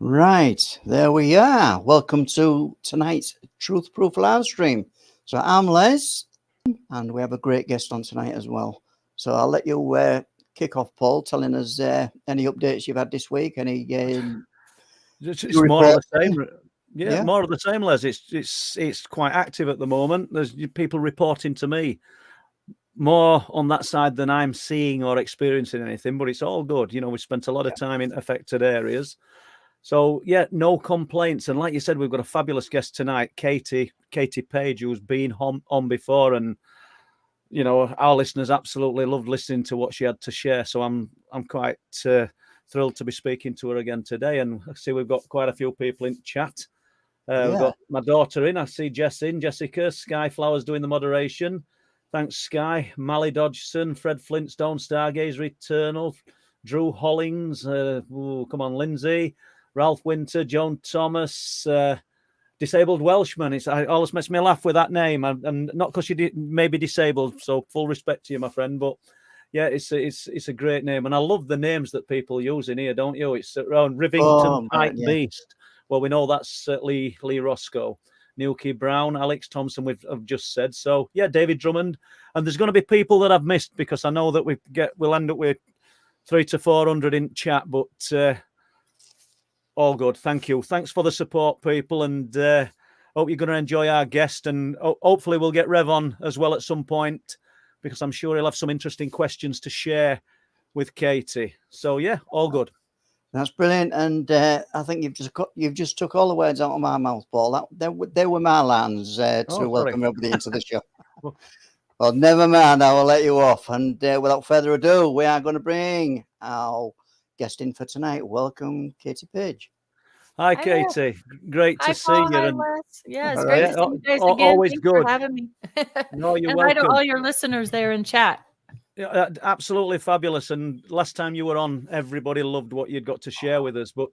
Right, there we are. Welcome to tonight's Truth Proof live stream. So I'm Les, and we have a great guest on tonight as well. So I'll let you kick off, Paul, telling us any updates you've had this week. Any it's more of the same. Yeah, more of the same, Les. It's quite active at the moment. There's people reporting to me more on that side than I'm seeing or experiencing anything, but it's all good. You know, we spent a lot of time in affected areas. So, yeah, no complaints. And like you said, we've got a fabulous guest tonight, Katie Paige, who's been on before. And, you know, our listeners absolutely loved listening to what she had to share. So I'm quite thrilled to be speaking to her again today. And I see we've got quite a few people in chat. We've got my daughter in. I see Jess in, Jessica, Sky Flowers doing the moderation. Thanks, Sky. Mally Dodgson, Fred Flintstone, Stargazer Eternal, Drew Hollings. Come on, Lindsay. Ralph Winter, Joan Thomas, Disabled Welshman. It always makes me laugh with that name. And not because you may be disabled, so full respect to you, my friend. But yeah, it's a great name. And I love the names that people use in here, don't you? It's around Rivington Pike Beast. Well, we know that's Lee Roscoe. Nuki Brown, Alex Thompson, I've just said. So, yeah, David Drummond. And there's going to be people that I've missed because I know that we'll end up with 300 to 400 in chat. But all good. Thank you. Thanks for the support, people. And hope you're going to enjoy our guest. And hopefully we'll get Rev on as well at some point because I'm sure he'll have some interesting questions to share with Katie. So, yeah, all good. That's brilliant, and I think you've just took all the words out of my mouth, Paul. They were my lines to welcome everybody into the show. Well, never mind, I will let you off. And without further ado, we are going to bring our guest in for tonight. Welcome, Katie Paige. Hi, Katie. Great to see you. Hi, Les. Yeah, it's great to see you guys again. Always Thanks good for having me. No, you're and welcome. hi to all your listeners there in chat. Yeah, absolutely fabulous. And last time you were on, everybody loved what you'd got to share with us. But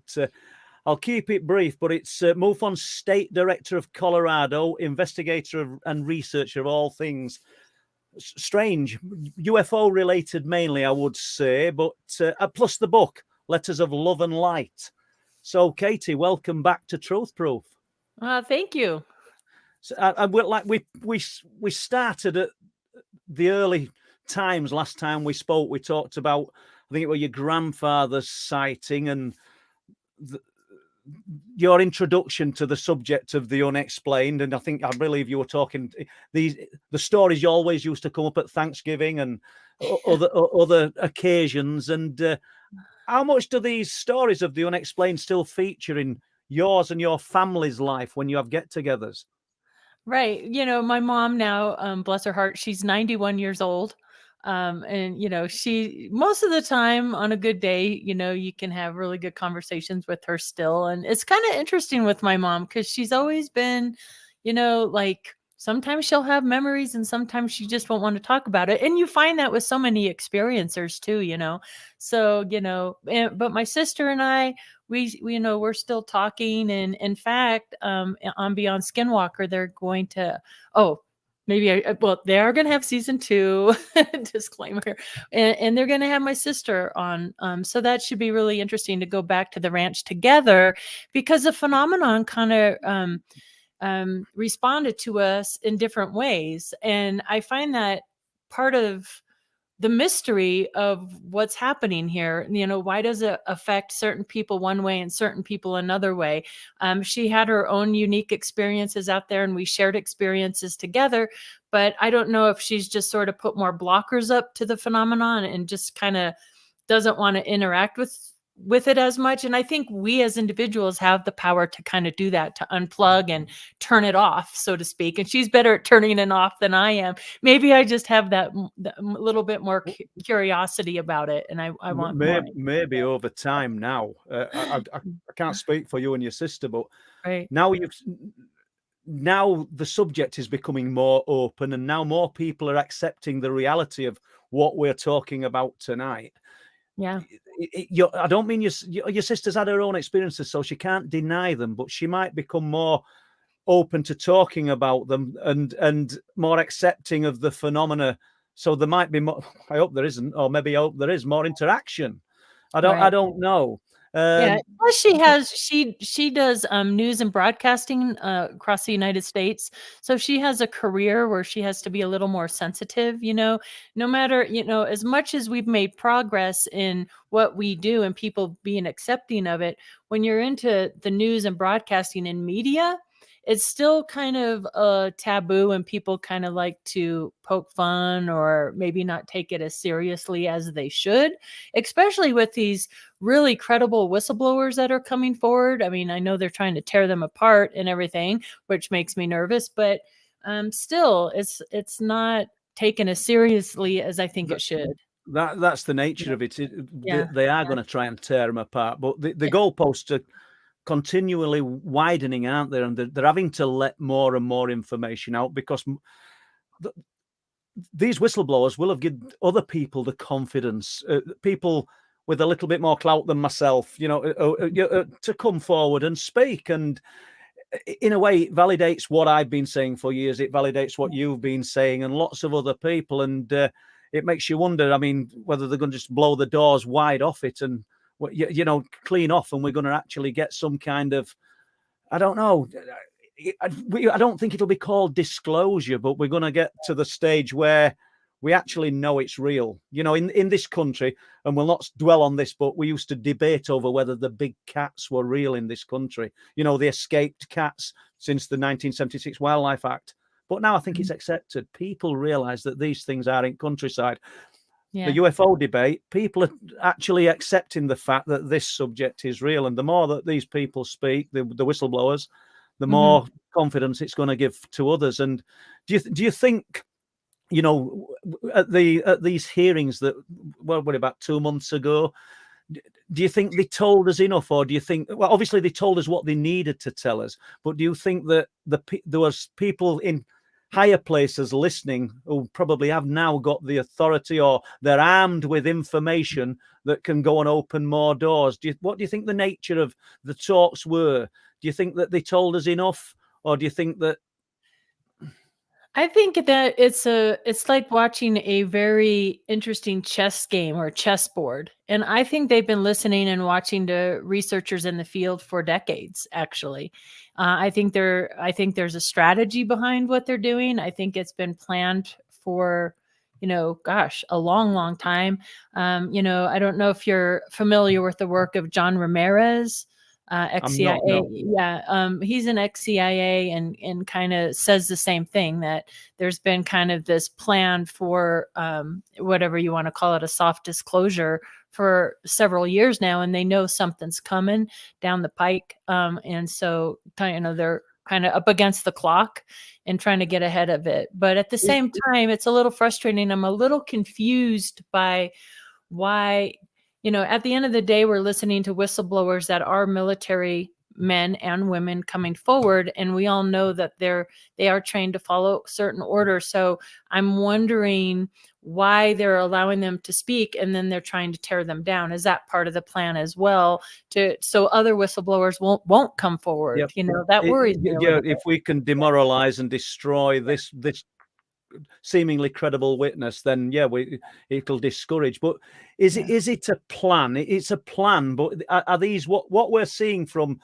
I'll keep it brief. But it's MUFON State Director of Colorado, investigator and researcher of all things strange, UFO related mainly, I would say. But plus the book, Letters of Love and Light. So, Katie, welcome back to Truth Proof. Thank you. So, we started at the early times. Last time we spoke, we talked about, I think it was your grandfather's sighting and your introduction to the subject of the unexplained. And I believe you were talking the stories you always used to come up at Thanksgiving and other occasions. And how much do these stories of the unexplained still feature in yours and your family's life when you have get-togethers? Right. You know, my mom now, bless her heart, she's 91 years old. And, you know, she, most of the time on a good day, you know, you can have really good conversations with her still. And it's kind of interesting with my mom because she's always been, you know, like sometimes she'll have memories and sometimes she just won't want to talk about it. And you find that with so many experiencers too, you know. So, you know, but my sister and I, we you know, we're still talking. And in fact, on Beyond Skinwalker, they're going to, they are going to have season 2 disclaimer, and they're going to have my sister on. So that should be really interesting to go back to the ranch together because the phenomenon kind of responded to us in different ways. And I find that part of the mystery of what's happening here, you know, why does it affect certain people one way and certain people another way? She had her own unique experiences out there and we shared experiences together, but I don't know if she's just sort of put more blockers up to the phenomenon and just kind of doesn't want to interact with it as much. And I think we as individuals have the power to kind of do that, to unplug and turn it off, so to speak. And she's better at turning it off than I am. Maybe I just have that little bit more curiosity about it. And I want maybe over time now. I can't speak for you and your sister, but right now the subject is becoming more open and now more people are accepting the reality of what we're talking about tonight. Yeah. I don't mean your sister's had her own experiences, so she can't deny them, but she might become more open to talking about them and more accepting of the phenomena. So there might be more, I hope there isn't, or maybe I hope there is more interaction. I don't know. Yeah, plus she does news and broadcasting across the United States. So she has a career where she has to be a little more sensitive, no matter, as much as we've made progress in what we do and people being accepting of it, when you're into the news and broadcasting and media, it's still kind of a taboo and people kind of like to poke fun or maybe not take it as seriously as they should, especially with these really credible whistleblowers that are coming forward. I mean, I know they're trying to tear them apart and everything, which makes me nervous, but still it's not taken as seriously as I think it should. That's the nature of it. They are going to try and tear them apart, but the goalposts are continually widening, aren't they? And they're having to let more and more information out because these whistleblowers will have given other people the confidence, people with a little bit more clout than myself, to come forward and speak. And in a way, it validates what I've been saying for years. It validates what you've been saying and lots of other people. And it makes you wonder, I mean, whether they're going to just blow the doors wide off it and, clean off, and we're going to actually get some kind of, I don't know. I don't think it'll be called disclosure, but we're going to get to the stage where we actually know it's real. In this country, and we'll not dwell on this, but we used to debate over whether the big cats were real in this country. The escaped cats since the 1976 Wildlife Act. But now I think it's accepted. People realize that these things are in countryside. Yeah. The UFO debate, people are actually accepting the fact that this subject is real. And the more that these people speak, the whistleblowers, the more confidence it's going to give to others. And do you think, at these hearings that were about 2 months ago, do you think they told us enough, or do you think, well, obviously they told us what they needed to tell us, but do you think that there was people in higher places listening who probably have now got the authority, or they're armed with information that can go and open more doors? What do you think the nature of the talks were? Do you think that they told us enough, or do you think that? I think that it's like watching a very interesting chess game or chessboard. And I think they've been listening and watching to researchers in the field for decades, actually. I think there's a strategy behind what they're doing. I think it's been planned for, a long, long time. I don't know if you're familiar with the work of John Ramirez. Ex-CIA. No. Yeah. He's an ex-CIA and kind of says the same thing, that there's been kind of this plan for whatever you want to call it, a soft disclosure for several years now, and they know something's coming down the pike. And so, they're kind of up against the clock and trying to get ahead of it. But at the same time, it's a little frustrating. I'm a little confused by why, at the end of the day, we're listening to whistleblowers that are military men and women coming forward, and we all know that they are trained to follow certain orders. So I'm wondering why they're allowing them to speak, and then they're trying to tear them down. Is that part of the plan as well, so other whistleblowers won't come forward? Yep. That worries me. Yeah, if we can demoralize and destroy this seemingly credible witness, then it'll discourage. But is it a plan? It's a plan, but are these what we're seeing from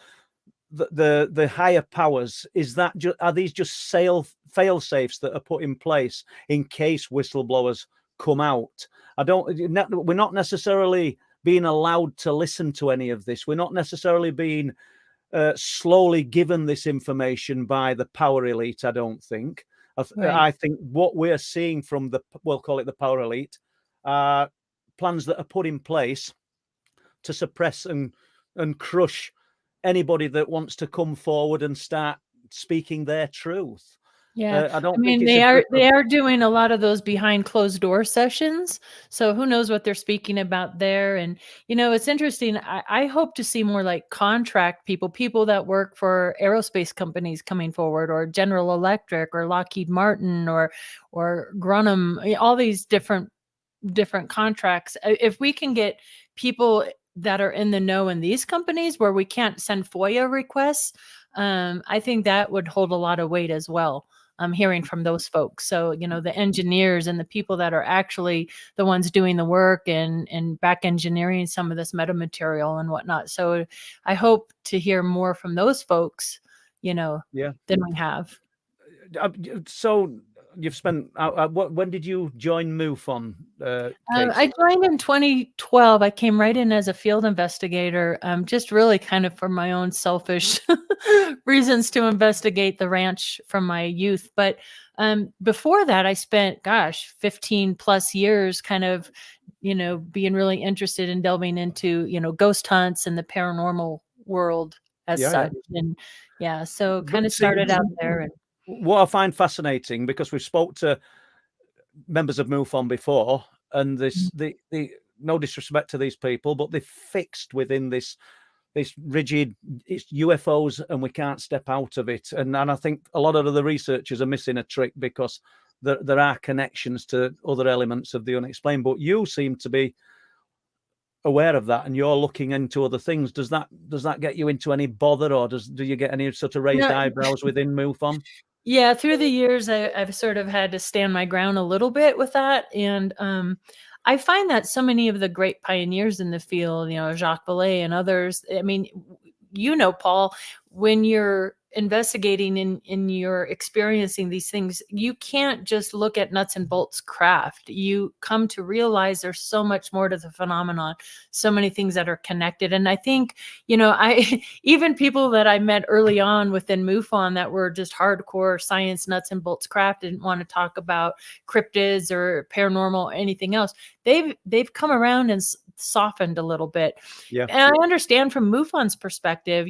the higher powers? Is that are these just fail safes that are put in place in case whistleblowers come out? We're not necessarily being allowed to listen to any of this. We're not necessarily being slowly given this information by the power elite, I don't think. Right. I think what we're seeing from we'll call it the power elite, plans that are put in place to suppress and crush anybody that wants to come forward and start speaking their truth. Yeah, I mean, they are doing a lot of those behind closed door sessions. So who knows what they're speaking about there? And it's interesting. I hope to see more like contract people that work for aerospace companies coming forward, or General Electric, or Lockheed Martin, or Grunham. All these different contracts. If we can get people that are in the know in these companies where we can't send FOIA requests, I think that would hold a lot of weight as well. hearing from those folks. So, the engineers and the people that are actually the ones doing the work and back engineering some of this metamaterial and whatnot. So I hope to hear more from those folks, than we have. So you've spent, when did you join MUFON? I joined in 2012. I came right in as a field investigator, just really kind of for my own selfish reasons to investigate the ranch from my youth. But before that, I spent, 15 plus years kind of, being really interested in delving into, ghost hunts and the paranormal world as such. And so kind of started out there. And what I find fascinating, because we've spoke to members of MUFON before, and this, the no disrespect to these people, but they're fixed within this rigid, it's UFOs and we can't step out of it. And I think a lot of the researchers are missing a trick, because there are connections to other elements of the unexplained. But you seem to be aware of that, and you're looking into other things. Does that get you into any bother, or do you get any sort of raised eyebrows within MUFON? Yeah, through the years, I've sort of had to stand my ground a little bit with that. And I find that so many of the great pioneers in the field, Jacques Vallée and others, I mean, Paul, when you're investigating and you're experiencing these things, you can't just look at nuts and bolts craft. You come to realize there's so much more to the phenomenon, so many things that are connected. And I think, even people that I met early on within MUFON that were just hardcore science nuts and bolts craft, didn't want to talk about cryptids or paranormal or anything else. They've come around and softened a little bit. Yeah. And I understand from MUFON's perspective,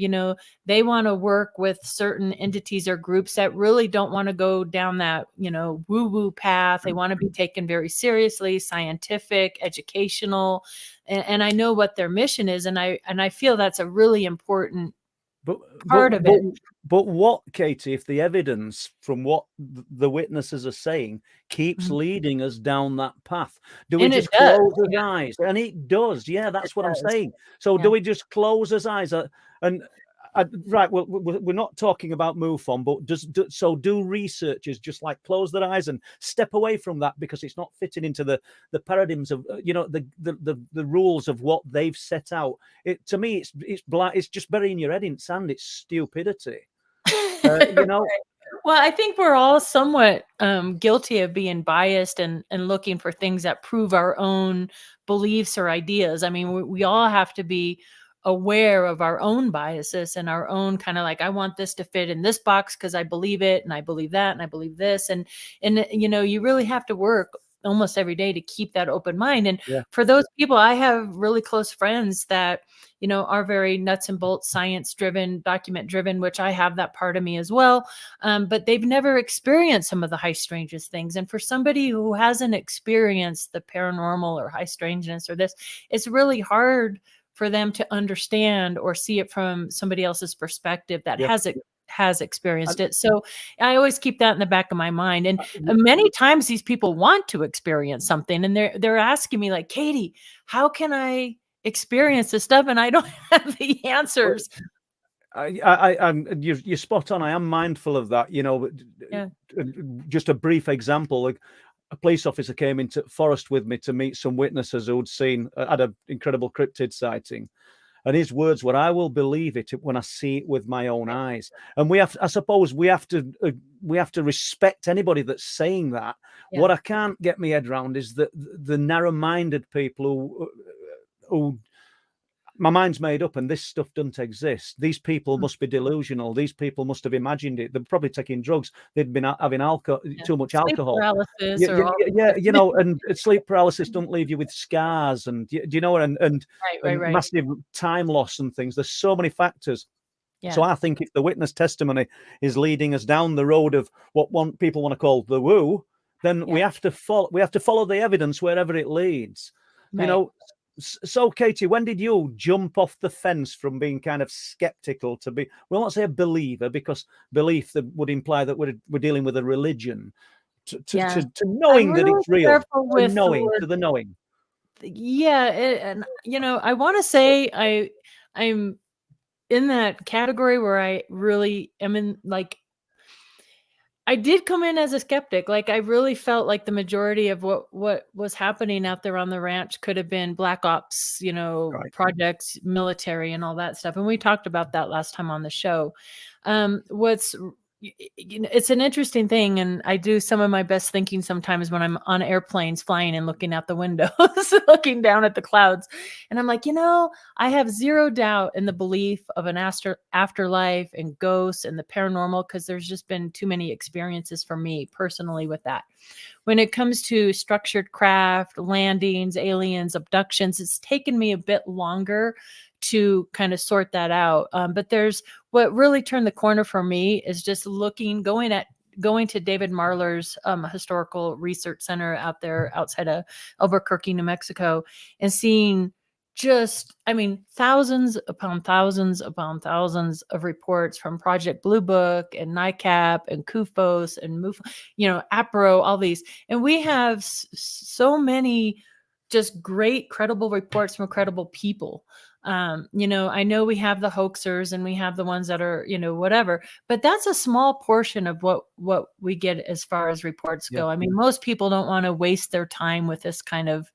they want to work with certain entities or groups that really don't want to go down that, woo-woo path. They want to be taken very seriously, scientific, educational. And I know what their mission is. And I feel that's a really important part of it. But what, Katie, if the evidence from what the witnesses are saying keeps leading us down that path, do we just close our eyes? And it does. Yeah, that's what I'm saying. So do we just close our eyes? Right, well, we're not talking about MUFON, but do researchers just like close their eyes and step away from that because it's not fitting into the paradigms of the rules of what they've set out? To me, it's just burying your head in sand. It's stupidity. Well, I think we're all somewhat guilty of being biased and looking for things that prove our own beliefs or ideas. I mean, we all have to be aware of our own biases and our own kind of like, I want this to fit in this box because I believe it and I believe that and I believe this. And you really have to work almost every day to keep that open mind. And for those people, I have really close friends that, are very nuts and bolts, science driven, document driven, which I have that part of me as well. But they've never experienced some of the high strangest things. And for somebody who hasn't experienced the paranormal or high strangeness or this, it's really hard for them to understand or see it from somebody else's perspective that has experienced it. So I always keep that in the back of my mind. And many times these people want to experience something and they're asking me like, Katie, how can I experience this stuff? And I don't have the answers. You're spot on. I am mindful of that. Just a brief example, like a police officer came into forest with me to meet some witnesses who'd had an incredible cryptid sighting. And his words were, I will believe it when I see it with my own eyes. And I suppose we have to respect anybody that's saying that. Yeah. What I can't get my head around is that the narrow-minded people who my mind's made up and this stuff doesn't exist. These people must be delusional. These people must have imagined it. They're probably taking drugs. They've been having too much alcohol. Paralysis and sleep paralysis don't leave you with scars and and massive time loss and things. There's so many factors. Yeah. So I think if the witness testimony is leading us down the road of what people want to call the woo, then we have to follow the evidence wherever it leads. Right. So, Katie, when did you jump off the fence from being kind of skeptical to be, well, not say a believer, because belief that would imply that we're dealing with a religion, to knowing that it's real, to the knowing. Yeah, and I want to say I'm in that category where I really am in, like, I did come in as a skeptic. Like, I really felt like the majority of what was happening out there on the ranch could have been black ops, projects, military, and all that stuff. And we talked about that last time on the show. It's an interesting thing, and I do some of my best thinking sometimes when I'm on airplanes flying and looking out the windows, looking down at the clouds. And I'm like, I have zero doubt in the belief of an afterlife and ghosts and the paranormal, because there's just been too many experiences for me personally with that. When it comes to structured craft, landings, aliens, abductions, it's taken me a bit longer to kind of sort that out. But there's what really turned the corner for me is just going to David Marler's historical research center out there outside of Elbert County, New Mexico, and seeing thousands upon thousands upon thousands of reports from Project Blue Book and NICAP and CUFOS and MUFON, APRO, all these. And we have so many just great, credible reports from credible people. I know we have the hoaxers and we have the ones that are, whatever, but that's a small portion of what we get as far as reports go. I mean, most people don't want to waste their time with this kind of,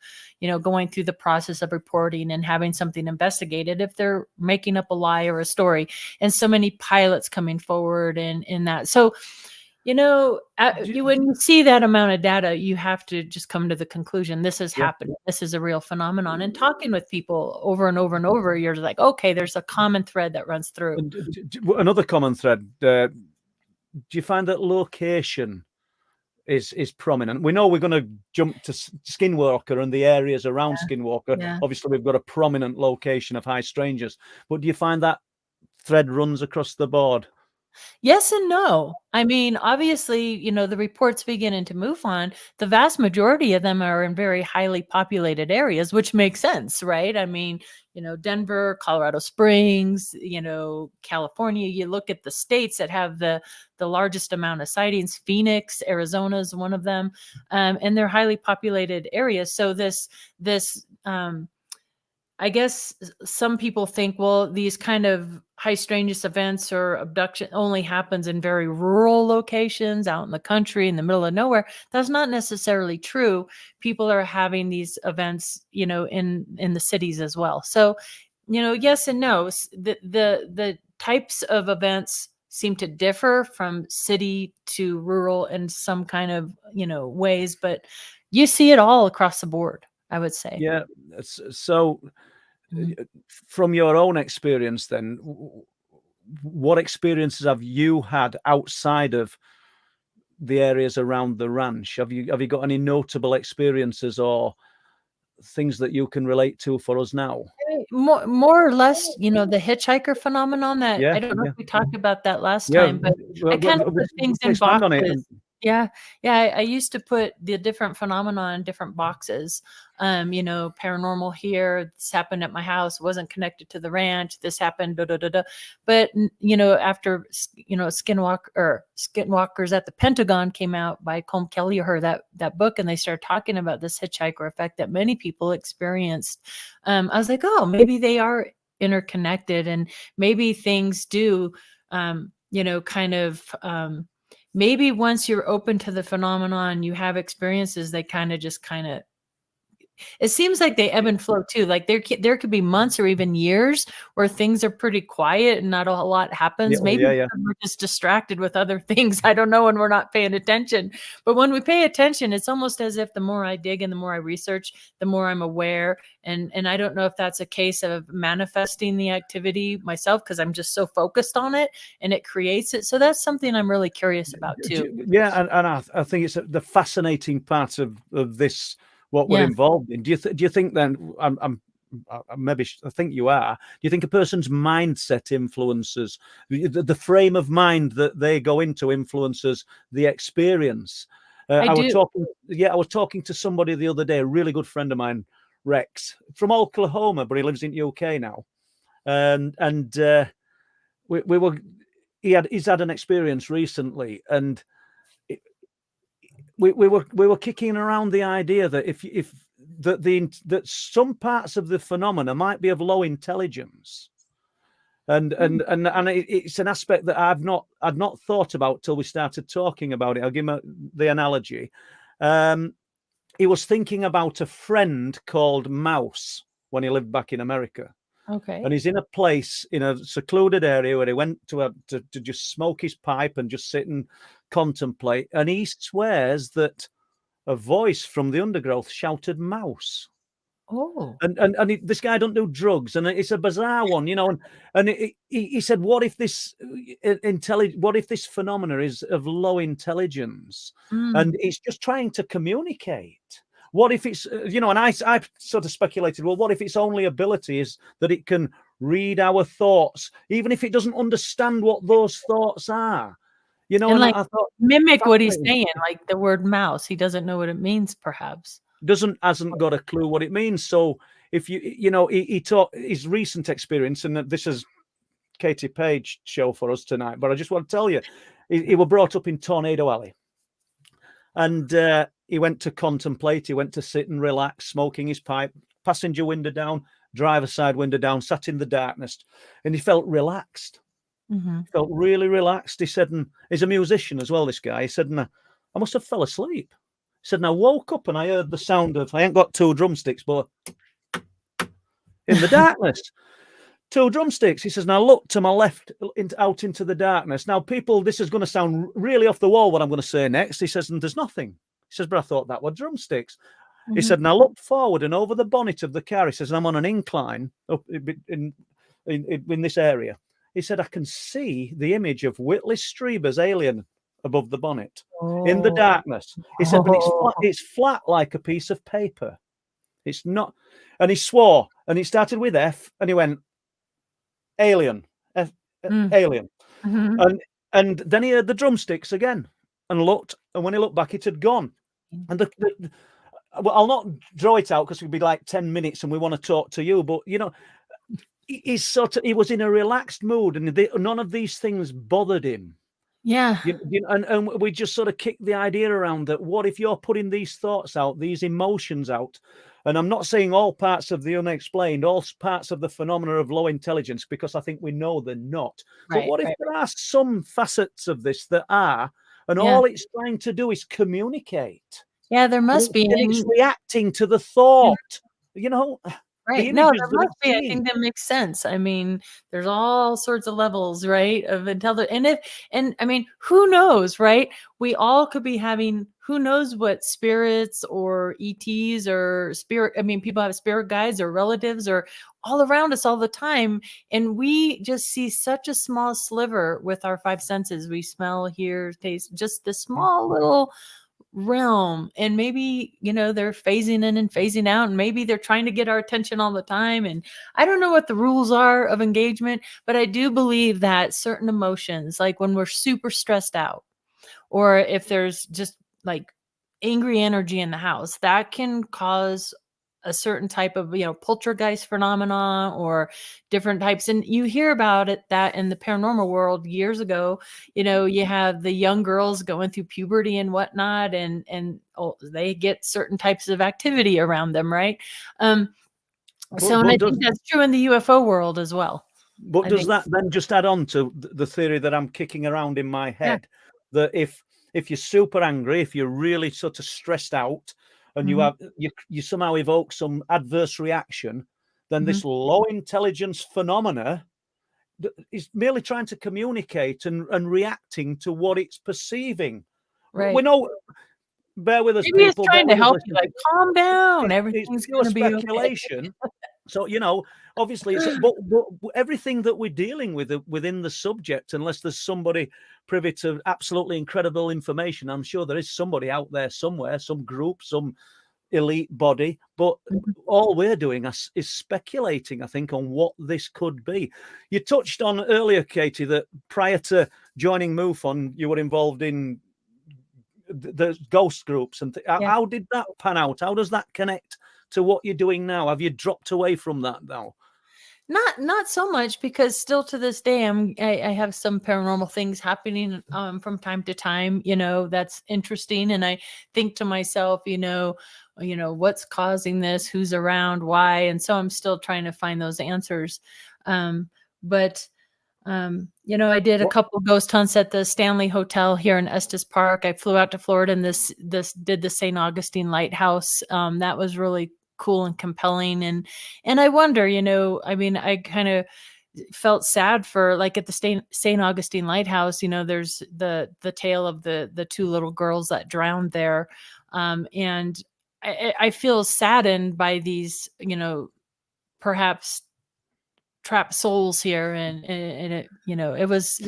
going through the process of reporting and having something investigated if they're making up a lie or a story, and so many pilots coming forward and in that. So, when you see that amount of data, you have to just come to the conclusion this is happening. This is a real phenomenon. And talking with people over and over and over, you're like, okay, there's a common thread that runs through. Another common thread. Do you find that location is prominent? We know we're going to jump to Skinwalker and the areas around Skinwalker. Yeah. Obviously, we've got a prominent location of High Strangeness. But do you find that thread runs across the board? Yes and no. I mean, obviously, the reports we get into MUFON, the vast majority of them are in very highly populated areas, which makes sense, right? I mean, Denver, Colorado Springs, California. You look at the states that have the largest amount of sightings. Phoenix, Arizona is one of them, and they're highly populated areas. So this I guess some people think, well, these kind of high strangeness events or abduction only happens in very rural locations out in the country, in the middle of nowhere. That's not necessarily true. People are having these events, in the cities as well. So, yes and no. The types of events seem to differ from city to rural in some kind of, ways, but you see it all across the board, I would say. Yeah. So from your own experience then, what experiences have you had outside of the areas around the ranch? Have you got any notable experiences or things that you can relate to for us now? More or less, the hitchhiker phenomenon that I don't know if we talked about that last time, but I kind of put things in boxes. Yeah. I used to put the different phenomena in different boxes. Paranormal here. This happened at my house. Wasn't connected to the ranch. This happened. But after Skinwalkers at the Pentagon came out by Colm Kelly, or that book, and they started talking about this hitchhiker effect that many people experienced. I was like, oh, maybe they are interconnected, and maybe things do, maybe once you're open to the phenomenon, you have experiences, they it seems like they ebb and flow too. Like there could be months or even years where things are pretty quiet and not a lot happens. Maybe we're just distracted with other things. I don't know, when we're not paying attention. But when we pay attention, it's almost as if the more I dig and the more I research, the more I'm aware. And I don't know if that's a case of manifesting the activity myself, because I'm just so focused on it and it creates it. So that's something I'm really curious about too. Yeah, and I think it's the fascinating part of this. What we're involved in. Do you think then? I think you are. Do you think a person's mindset influences the frame of mind that they go into influences the experience? I was talking to somebody the other day, a really good friend of mine, Rex, from Oklahoma, but he lives in UK now, and he's had an experience recently, and we were kicking around the idea that that some parts of the phenomena might be of low intelligence, And it's an aspect that I'd not thought about till we started talking about it. I'll give him the analogy. He was thinking about a friend called Mouse when he lived back in America. Okay. And he's in a place in a secluded area where he went to just smoke his pipe and just sit and contemplate. And he swears that a voice from the undergrowth shouted "Mouse." Oh. And this guy don't do drugs, and it's a bizarre one, you know. And he said, what if this phenomena is of low intelligence, and it's just trying to communicate? What if it's, you know? And I sort of speculated, well, what if its only ability is that it can read our thoughts, even if it doesn't understand what those thoughts are, you know? And like, I thought, mimic what he's saying, like the word mouse. He doesn't know what it means, perhaps. Hasn't got a clue what it means. So if you know, he taught his recent experience, and this is Katie Paige show for us tonight, but I just want to tell you, he was brought up in Tornado Alley, and he went to contemplate, he went to sit and relax, smoking his pipe, passenger window down, driver side window down, sat in the darkness, and he felt relaxed. Felt really relaxed. He said, and he's a musician as well, this guy. He said, and I must have fell asleep. He said, and I woke up and I heard the sound of, I ain't got 2 drumsticks, but in the darkness, 2 drumsticks. He says, and I looked to my left out into the darkness. Now, people, this is going to sound really off the wall, what I'm going to say next. He says, and there's nothing. He says, but I thought that were drumsticks. He said, and I looked forward and over the bonnet of the car. He says, and I'm on an incline up in this area. He said, I can see the image of Whitley Strieber's alien above the bonnet in the darkness. He said, but it's flat like a piece of paper. It's not. And he swore, and he started with F, and he went, alien, alien. And then he heard the drumsticks again and looked, and when he looked back, it had gone. And well, I'll not draw it out because it'd be like 10 minutes and we want to talk to you, but you know, he was in a relaxed mood, and none of these things bothered him. Yeah. And we just sort of kicked the idea around that what if you're putting these thoughts out, these emotions out? And I'm not saying all parts of the unexplained, all parts of the phenomena of low intelligence, because I think we know they're not. But what if there are some facets of this that are, and all it's trying to do is communicate? Yeah, there must be. And it's reacting to the thought, you know. Right. No, there must be. I think that makes sense. I mean, there's all sorts of levels, right, of intelligence. And I mean, who knows, right? We all could be having, who knows what spirits or ETs or spirit. I mean, people have spirit guides or relatives or all around us all the time. And we just see such a small sliver with our 5 senses. We smell, hear, taste, just the small little realm. And maybe, you know, they're phasing in and phasing out, and maybe they're trying to get our attention all the time. And I don't know what the rules are of engagement, but I do believe that certain emotions, like when we're super stressed out, or if there's just like angry energy in the house, that can cause a certain type of, you know, poltergeist phenomena or different types. And you hear about it that in the paranormal world years ago, you know, you have the young girls going through puberty and whatnot, and they get certain types of activity around them, right? And I think that's true in the UFO world as well. But does that then just add on to the theory that I'm kicking around in my head, that if you're super angry, if you're really sort of stressed out, and you somehow evoke some adverse reaction, then this low intelligence phenomena is merely trying to communicate and reacting to what it's perceiving. Right. We know. Bear with us, maybe people. It's trying to help you, like, calm down. Everything's going to be speculation. Okay. So, you know, obviously, but everything that we're dealing with within the subject, unless there's somebody privy to absolutely incredible information, I'm sure there is somebody out there somewhere, some group, some elite body, but all we're doing is speculating, I think, on what this could be. You touched on earlier, Katie, that prior to joining MUFON, you were involved in the ghost groups. And how did that pan out? How does that connect to what you're doing now? Have you dropped away from that now? Not so much, because still to this day, I have some paranormal things happening from time to time, you know, that's interesting. And I think to myself, you know, what's causing this, who's around, why. And so I'm still trying to find those answers. But I did a couple ghost hunts at the Stanley Hotel here in Estes Park. I flew out to Florida and this did the St. Augustine Lighthouse. That was really cool and compelling. And I wonder, I kind of felt sad for, like, at the St. Augustine Lighthouse, there's the tale of the two little girls that drowned there. And I feel saddened by these, perhaps trapped souls here, and it, it was.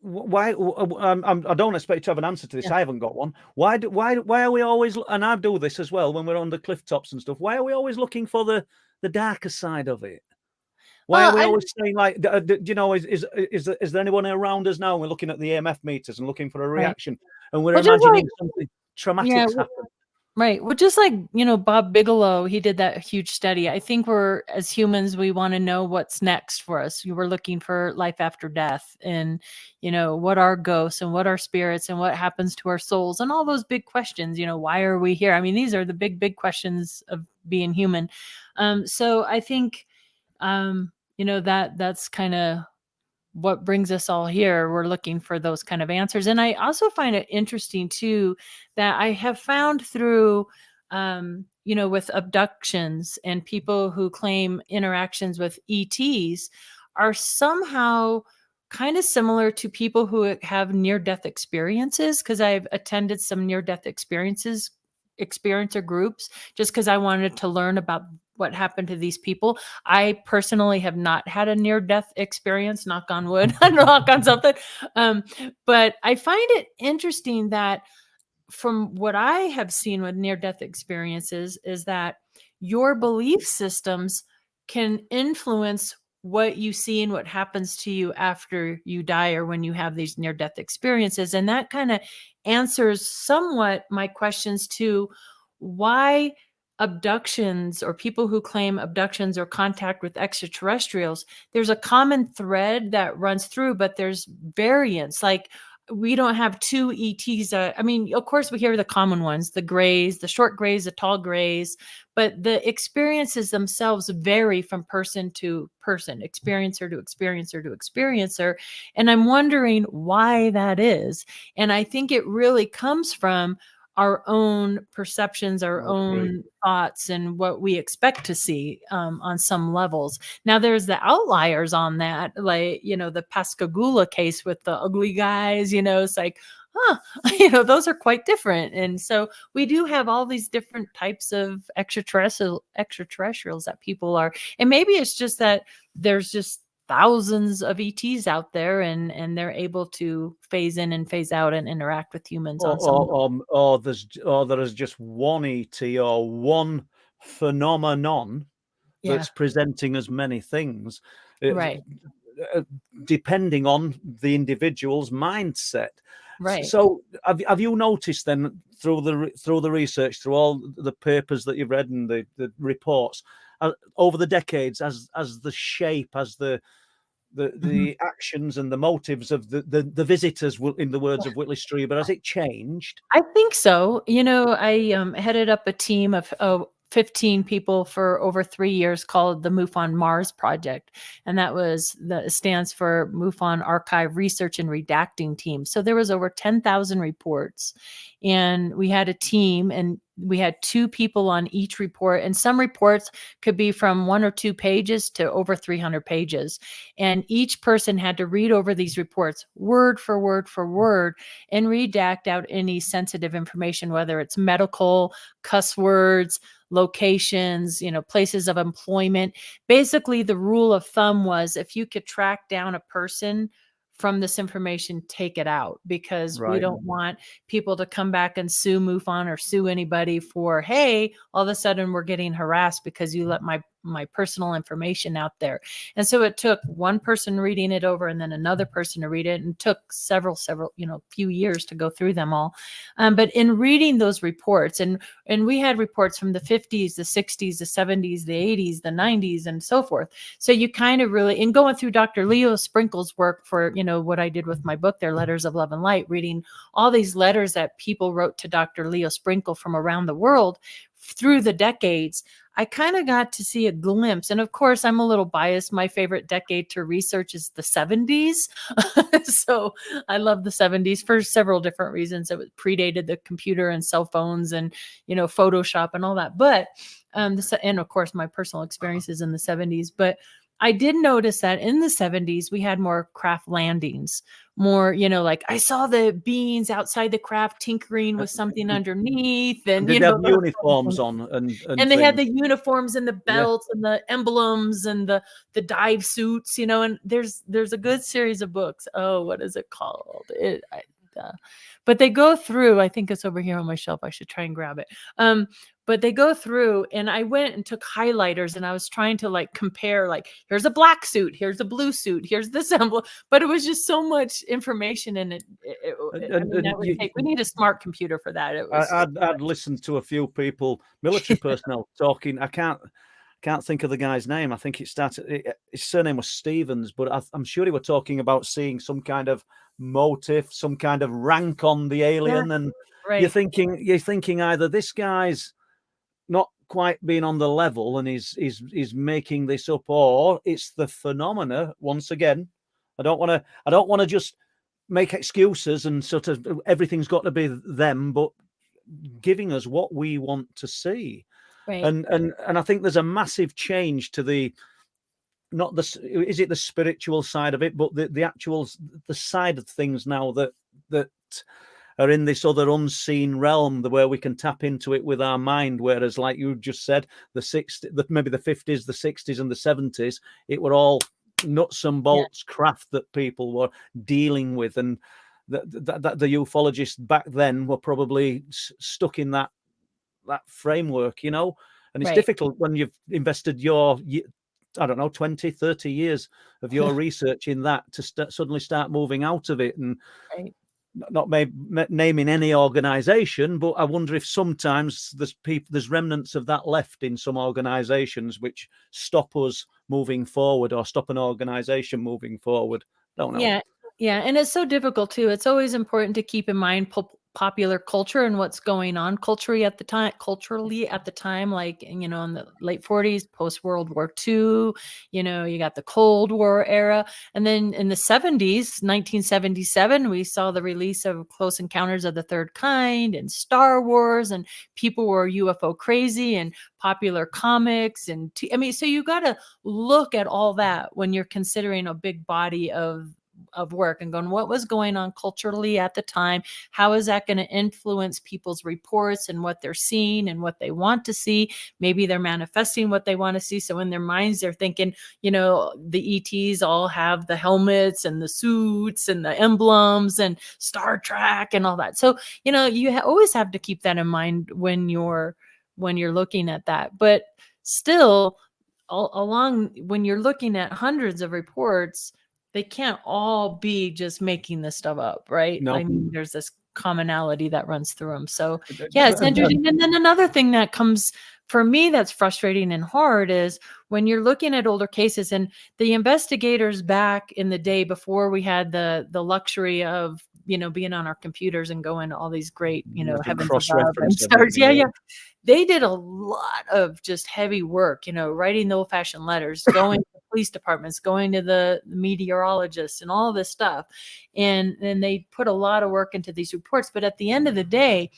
Why? I don't expect you to have an answer to this. Yeah. I haven't got one. Why are we always? And I do this as well when we're on the cliff tops and stuff. Why are we always looking for the darker side of it? Why are we always saying, like, is there anyone around us now? And we're looking at the EMF meters and looking for a reaction, and we're imagining something traumatic happen. Right. Well, just like, Bob Bigelow, he did that huge study. I think as humans, we want to know what's next for us. We're looking for life after death, and, what are ghosts and what are spirits and what happens to our souls and all those big questions. Why are we here? I mean, these are the big questions of being human. So I think, that's kind of what brings us all here. We're looking for those kind of answers. And I also find it interesting too, that I have found through, with abductions and people who claim interactions with ETs are somehow kind of similar to people who have near-death experiences. Cause I've attended some near-death experiencer groups just because I wanted to learn about what happened to these people. I personally have not had a near-death experience, knock on wood, knock on something. But I find it interesting that from what I have seen with near-death experiences is that your belief systems can influence what you see and what happens to you after you die or when you have these near-death experiences. And that kind of answers somewhat my questions to why abductions or people who claim abductions or contact with extraterrestrials, there's a common thread that runs through, but there's variants. Like, we don't have two ETs. Of course, we hear the common ones, the grays, the short grays, the tall grays, but the experiences themselves vary from person to person, experiencer to experiencer to experiencer. And I'm wondering why that is. And I think it really comes from our own perceptions, our own thoughts, and what we expect to see on some levels. Now, there's the outliers on that, like, the Pascagoula case with the ugly guys, it's like, those are quite different. And so we do have all these different types of extraterrestrials that people are, and maybe it's just that there's just thousands of ETs out there, and they're able to phase in and phase out and interact with humans. Or there is just one ET or one phenomenon that's presenting as many things, right? Depending on the individual's mindset. Right. So have you noticed then through the research, through all the papers that you've read and the reports over the decades, as the shape, as the actions and the motives of the visitors, in the words of Whitley Strieber, has it changed? I think so. I headed up a team of 15 people for over 3 years called the MUFON Mars Project. And that stands for MUFON Archive Research and Redacting Team. So there was over 10,000 reports, and we had a team, and we had 2 people on each report. And some reports could be from 1 or 2 pages to over 300 pages. And each person had to read over these reports word for word for word and redact out any sensitive information, whether it's medical, cuss words, locations, places of employment. Basically, the rule of thumb was, if you could track down a person from this information, take it out, because we don't want people to come back and sue MUFON or sue anybody for, hey, all of a sudden we're getting harassed because you let my personal information out there. And so it took one person reading it over and then another person to read it, and took several, few years to go through them all. But in reading those reports, and we had reports from the 50s, the 60s, the 70s, the 80s, the 90s, and so forth. So you kind of really, in going through Dr. Leo Sprinkle's work for, what I did with my book, Their Letters of Love and Light, reading all these letters that people wrote to Dr. Leo Sprinkle from around the world, through the decades, I kind of got to see a glimpse. And of course, I'm a little biased. My favorite decade to research is the 70s. So I love the 70s for several different reasons. It predated the computer and cell phones and, Photoshop and all that. But, and of course, my personal experiences in the 70s. But I did notice that in the 70s, we had more craft landings, more, like I saw the beings outside the craft tinkering with something underneath. And, they have uniforms on. And they had the uniforms and the belts and the emblems and the dive suits, and there's a good series of books. Oh, what is it called? But they go through, I think it's over here on my shelf. I should try and grab it. But they go through, and I went and took highlighters, and I was trying to compare, here's a black suit, here's a blue suit, here's this emblem. But it was just so much information in it. We need a smart computer for that. I'd listened to a few people, military personnel, talking. I can't think of the guy's name. I think his surname was Stevens, but I'm sure he were talking about seeing some kind of motive, some kind of rank on the alien, and you're thinking either this guy's not quite being on the level and he's making this up, or it's the phenomena. Once again, I don't want to just make excuses and sort of everything's got to be them, but giving us what we want to see. Right. And I think there's a massive change to the spiritual side of it, but the side of things now that are in this other unseen realm, where we can tap into it with our mind. Whereas, like you just said, maybe the 50s, the 60s, and the 70s, it were all nuts and bolts craft that people were dealing with, and the ufologists back then were probably stuck in that framework, and it's difficult when you've invested your 20, 30 years of your research in that to suddenly start moving out of it. And not naming any organization, but I wonder if sometimes there's remnants of that left in some organizations which stop us moving forward, or stop an organization moving forward. Don't know. Yeah, and it's so difficult too. It's always important to keep in mind popular culture and what's going on culturally at the time, like, in the late 40s, post World War II, you got the Cold War era. And then in the 70s, 1977, we saw the release of Close Encounters of the Third Kind and Star Wars, and people were UFO crazy, and popular comics. And so you got to look at all that when you're considering a big body of work and going, what was going on culturally at the time? How is that going to influence people's reports and what they're seeing and what they want to see? Maybe they're manifesting what they want to see. So in their minds, they're thinking, the ETs all have the helmets and the suits and the emblems and Star Trek and all that. So, you always have to keep that in mind when you're looking at that. But still, when you're looking at hundreds of reports, they can't all be just making this stuff up, right? No. I mean, there's this commonality that runs through them. So yeah, it's interesting. And then another thing that comes for me that's frustrating and hard is when you're looking at older cases, and the investigators back in the day before we had the luxury of, being on our computers and going to all these great, heavens above and stars. Yeah. They did a lot of just heavy work, writing the old-fashioned letters, going to police departments, going to the meteorologists and all this stuff. And they put a lot of work into these reports. But at the end of the day,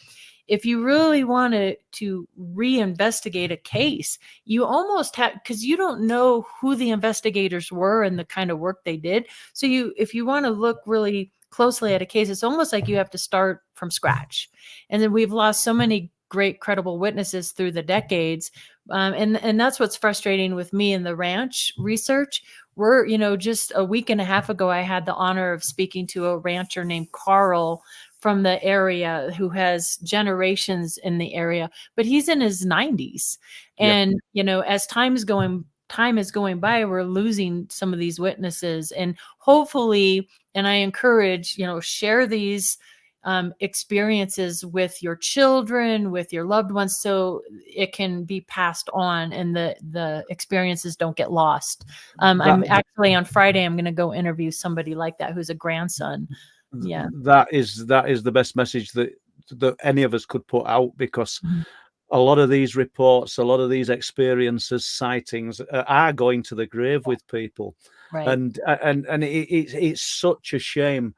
if you really wanted to reinvestigate a case, you almost have, because you don't know who the investigators were and the kind of work they did. So if you want to look really closely at a case, it's almost like you have to start from scratch. And then we've lost so many great credible witnesses through the decades. And that's what's frustrating with me in the ranch research. We're, just a week and a half ago, I had the honor of speaking to a rancher named Carl from the area who has generations in the area, but he's in his 90s. And, as time is going by, we're losing some of these witnesses. And hopefully, and I encourage, share these experiences with your children, with your loved ones, so it can be passed on and the experiences don't get lost. I'm actually on Friday, I'm going to go interview somebody like that who's a grandson. Yeah, that is the best message that any of us could put out, because a lot of these reports, a lot of these experiences, sightings are going to the grave with people. Right. And it's such a shame.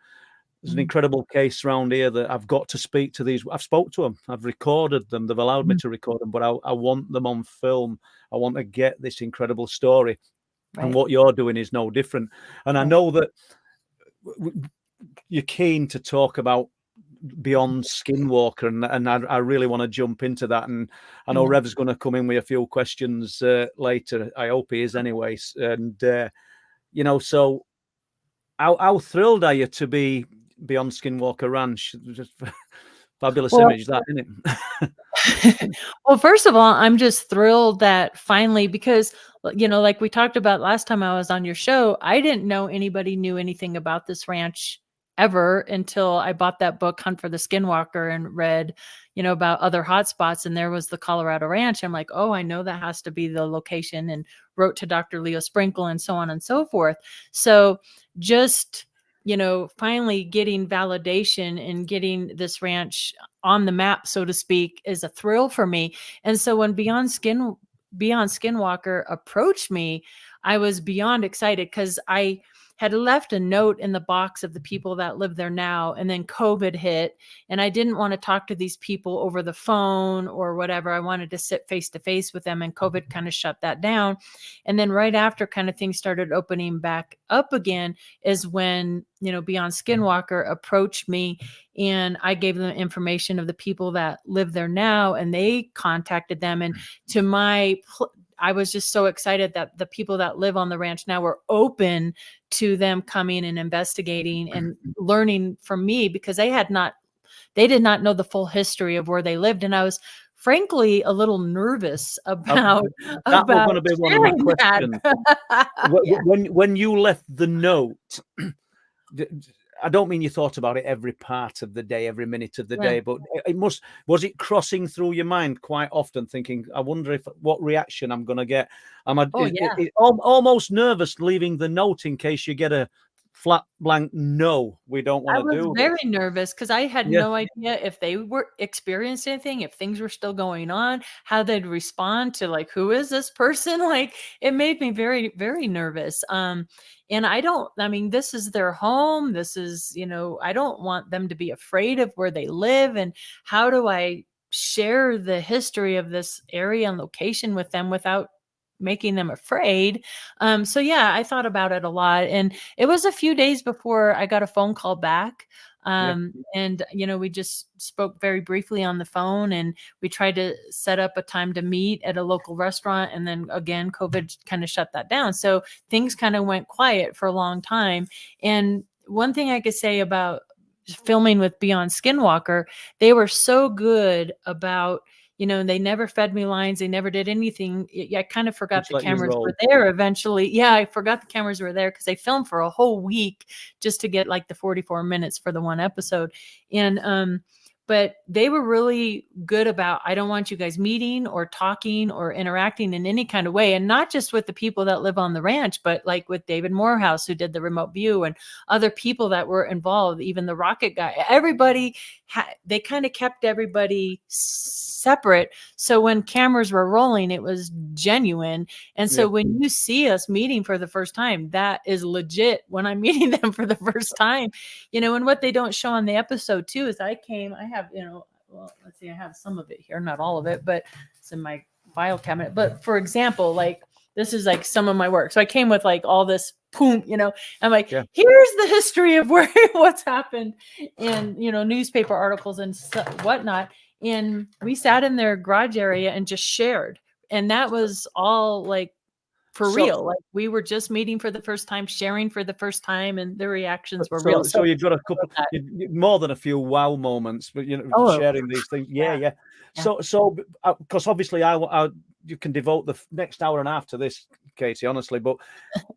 There's an incredible case around here that I've got to speak to these. I've spoke to them. I've recorded them. They've allowed me to record them, but I want them on film. I want to get this incredible story. Right. And what you're doing is no different. And I know that you're keen to talk about beyond Skinwalker, and I really want to jump into that. And I know Rev's going to come in with a few questions later. I hope he is anyways. And, so how thrilled are you to be beyond Skinwalker Ranch? Just fabulous image, that, isn't it? Well, first of all, I'm just thrilled that finally, because, like we talked about last time I was on your show, I didn't know anybody knew anything about this ranch ever until I bought that book, Hunt for the Skinwalker, and read, about other hotspots. And there was the Colorado Ranch. I'm like, oh, I know that has to be the location, and wrote to Dr. Leo Sprinkle and so on and so forth. So just, finally getting validation and getting this ranch on the map, so to speak, is a thrill for me. And so when Beyond Skinwalker approached me, I was beyond excited, because I had left a note in the box of the people that live there now, and then COVID hit, and I didn't want to talk to these people over the phone or whatever. I wanted to sit face to face with them, and COVID kind of shut that down. And then right after kind of things started opening back up again is when, Beyond Skinwalker approached me, and I gave them information of the people that live there now, and they contacted them. And I was just so excited that the people that live on the ranch now were open to them coming and investigating and learning from me, because they did not know the full history of where they lived. And I was frankly a little nervous about that was going to be one of my questions. Yeah. When you left the note, I don't mean you thought about it every part of the day, every minute of the day, but was it crossing through your mind quite often, thinking, I wonder what reaction I'm going to get? Almost nervous leaving the note in case you get a flat blank, no, we don't want to do this. I was very nervous, because I had no idea if they were experiencing anything, if things were still going on, how they'd respond to, like, who is this person? Like, it made me very, very nervous. And this is their home. This is, I don't want them to be afraid of where they live. And how do I share the history of this area and location with them without making them afraid? So yeah, I thought about it a lot, and it was a few days before I got a phone call back. And, we just spoke very briefly on the phone, and we tried to set up a time to meet at a local restaurant. And then again, COVID kind of shut that down. So things kind of went quiet for a long time. And one thing I could say about filming with Beyond Skinwalker, they were so good about, they never fed me lines. They never did anything. I kind of forgot the cameras were there eventually. Yeah, I forgot the cameras were there, because they filmed for a whole week just to get like the 44 minutes for the one episode. And but they were really good about, I don't want you guys meeting or talking or interacting in any kind of way. And not just with the people that live on the ranch, but like with David Morehouse, who did the remote view, and other people that were involved, even the rocket guy. Everybody, they kind of kept everybody separate. So when cameras were rolling, it was genuine. And so when you see us meeting for the first time, that is legit when I'm meeting them for the first time. And what they don't show on the episode too is I have, let's see, I have some of it here, not all of it, but it's in my file cabinet. But for example, like, this is like some of my work. So I came with like all this boom, I'm like, here's the history of what's happened in, newspaper articles and whatnot. And we sat in their garage area and just shared. And that was all like for real. Like, we were just meeting for the first time, sharing for the first time, and the reactions were real. So you've got a couple, more than a few wow moments, but sharing these things. Yeah. So because obviously you can devote the next hour and a half to this, Katie, honestly, but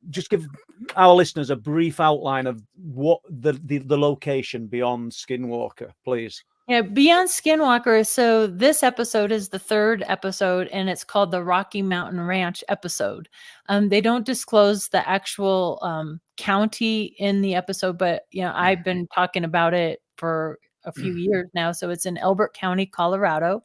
just give our listeners a brief outline of what the location Beyond Skinwalker, please. Yeah, Beyond Skinwalker. So this episode is the third episode, and it's called the Rocky Mountain Ranch episode. They don't disclose the actual county in the episode, but I've been talking about it for a few years now. So it's in Elbert County, Colorado,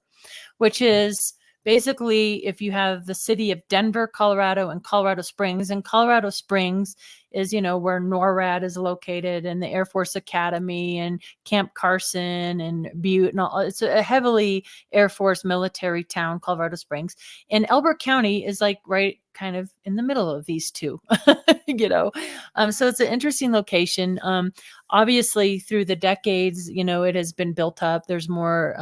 which is basically if you have the city of Denver, Colorado, and Colorado Springs. And Colorado Springs is, where NORAD is located, and the Air Force Academy and Camp Carson and Butte and all. It's a heavily Air Force military town, Colorado Springs. And Elbert County is like right kind of in the middle of these two, so it's an interesting location. Obviously through the decades, it has been built up. There's more,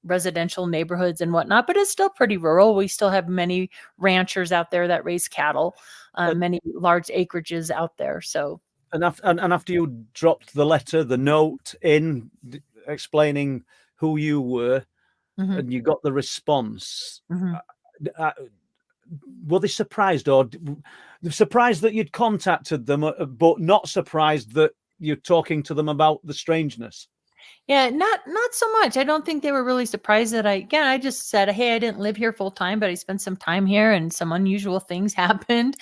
residential neighborhoods and whatnot, but it's still pretty rural. We still have many ranchers out there that raise cattle, many large acreages out there. So, and after you dropped the note in explaining who you were, and you got the response, were they surprised, or surprised that you'd contacted them, but not surprised that you're talking to them about the strangeness? Yeah, not so much. I don't think they were really surprised that I just said, hey, I didn't live here full time, but I spent some time here and some unusual things happened.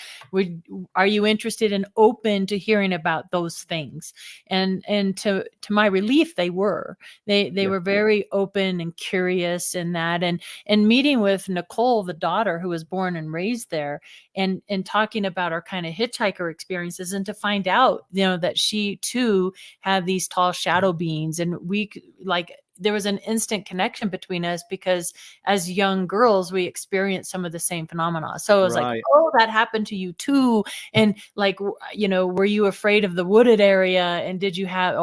Are you interested and open to hearing about those things? And to my relief, they were. They were very open and curious in that. And meeting with Nicole, the daughter who was born and raised there, and talking about our kind of hitchhiker experiences, and to find out, that she too had these tall shadow beings, and there was an instant connection between us because as young girls, we experienced some of the same phenomena. So it was like, oh, that happened to you too. And were you afraid of the wooded area? And did you have,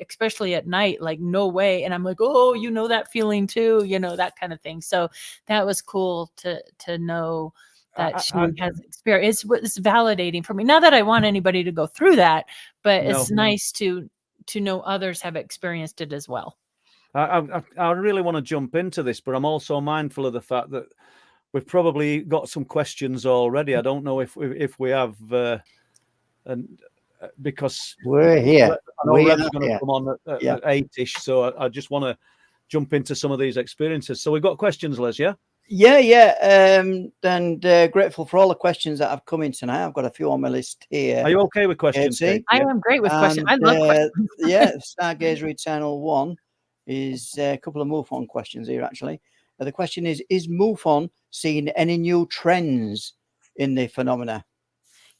especially at night, like, no way. And I'm like, oh, that feeling too, that kind of thing. So that was cool to know that she has experience. It's validating for me. Not that I want anybody to go through that, but it's nice to know others have experienced it as well. I really want to jump into this, but I'm also mindful of the fact that we've probably got some questions already. I don't know if we have, and because we're here. I know Rev's going to come on at 8ish, so I just want to jump into some of these experiences. So we've got questions, Liz, yeah? Yeah. And grateful for all the questions that have come in tonight. I've got a few on my list here. Are you okay with questions? I am great with questions. I love questions. Stargazer Eternal 1 is a couple of MUFON questions here, actually. The question is MUFON seeing any new trends in the phenomena?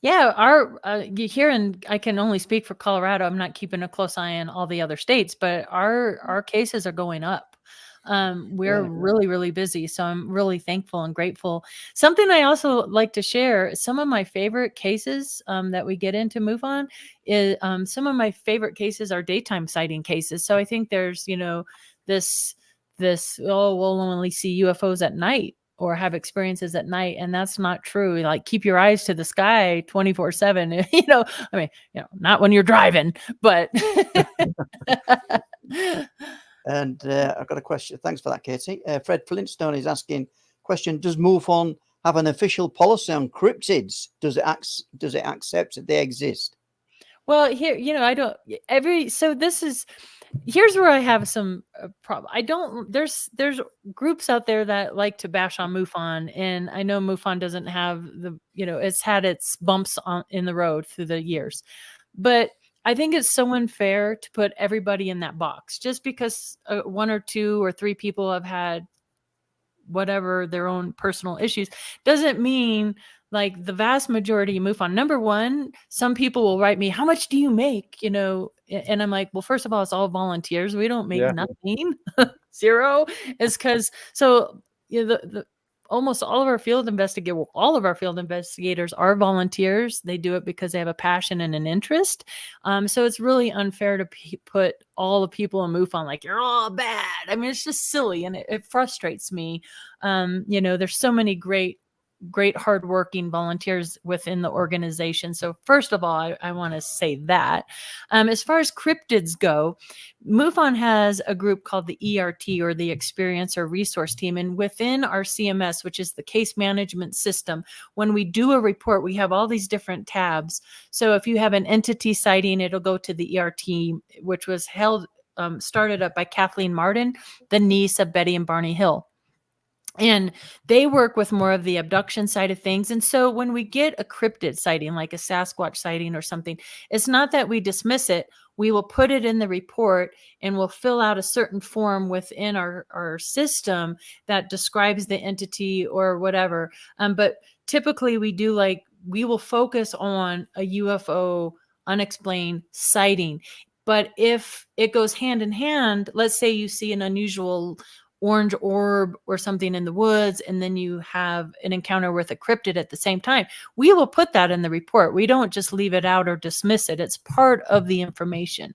Yeah, our here, and I can only speak for Colorado. I'm not keeping a close eye on all the other states, but our cases are going up. We're really, really busy. So I'm really thankful and grateful. Something I also like to share, some of my favorite cases that we get into MUFON is some of my favorite cases are daytime sighting cases. So I think there's, this, we'll only see UFOs at night or have experiences at night. And that's not true. Like, keep your eyes to the sky 24/7, not when you're driving, but. And I've got a question. Thanks for that, Katie. Fred Flintstone is asking, question, does MUFON have an official policy on cryptids? Does it accept that they exist? Well, here, here's where I have some problem. There's groups out there that like to bash on MUFON, and I know MUFON doesn't have it's had its bumps in the road through the years, but I think it's so unfair to put everybody in that box just because one or two or three people have had whatever their own personal issues doesn't mean like the vast majority of MUFON. Number one, some people will write me, how much do you make? And I'm like, well, first of all, it's all volunteers. We don't make nothing. Zero. It's because almost all of our field investigators are volunteers. They do it because they have a passion and an interest. So it's really unfair to put all the people in MUFON like, you're all bad. I mean, it's just silly, and it frustrates me. There's so many great hardworking volunteers within the organization. So first of all, I want to say that. As far as cryptids go, MUFON has a group called the ERT, or the Experiencer Resource Team. And within our CMS, which is the case management system, when we do a report, we have all these different tabs. So if you have an entity sighting, it'll go to the ERT, which was started up by Kathleen Martin, the niece of Betty and Barney Hill. And they work with more of the abduction side of things. And so when we get a cryptid sighting, like a Sasquatch sighting or something, it's not that we dismiss it. we will put it in the report and we'll fill out a certain form within our system that describes the entity or whatever. But typically we will focus on a UFO unexplained sighting. But if it goes hand in hand, let's say you see an unusual orange orb or something in the woods, and then you have an encounter with a cryptid at the same time, we will put that in the report. We don't just leave it out or dismiss it. It's part of the information.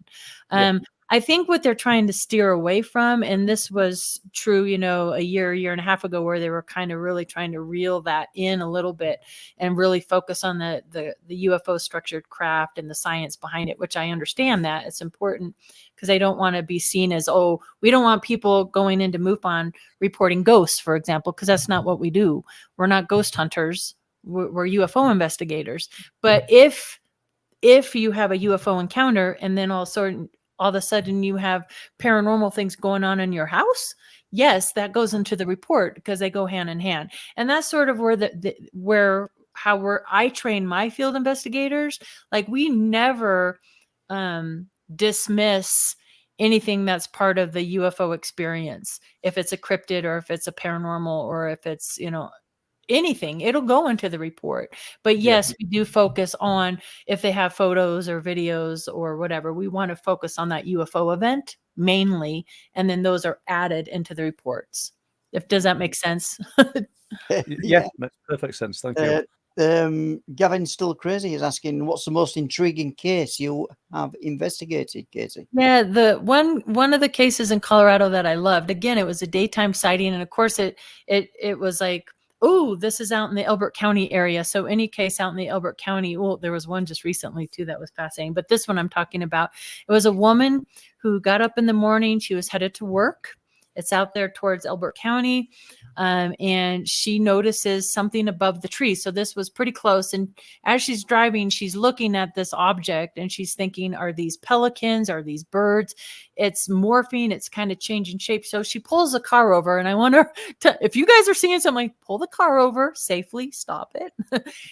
I think what they're trying to steer away from, and this was true, a year and a half ago, where they were kind of really trying to reel that in a little bit and really focus on the UFO structured craft and the science behind it, which I understand that it's important, because they don't want to be seen as, we don't want people going into MUFON reporting ghosts, for example, because that's not what we do. We're not ghost hunters. We're UFO investigators. But if you have a UFO encounter and then all of a sudden you have paranormal things going on in your house, yes, that goes into the report, because they go hand in hand. And that's sort of where I train my field investigators. Like, we never dismiss anything that's part of the UFO experience. If it's a cryptid or if it's a paranormal or if it's, anything, it'll go into the report. But yes, we do focus on if they have photos or videos or whatever. We want to focus on that UFO event mainly, and then those are added into the reports. Does that make sense? Yeah, makes perfect sense. Thank you. Gavin's Still Crazy is asking, what's the most intriguing case you have investigated, Katie? Yeah, the one of the cases in Colorado that I loved, again, it was a daytime sighting, and of course it was like, this is out in the Elbert County area. So any case out in the Elbert County, there was one just recently too that was fascinating. But this one I'm talking about, it was a woman who got up in the morning. She was headed to work. It's out there towards Elbert County. And she notices something above the tree. So this was pretty close. And as she's driving, she's looking at this object and she's thinking, are these pelicans? Are these birds? It's morphing. It's kind of changing shape. So she pulls the car over, and I want her to, if you guys are seeing something, pull the car over safely, stop it.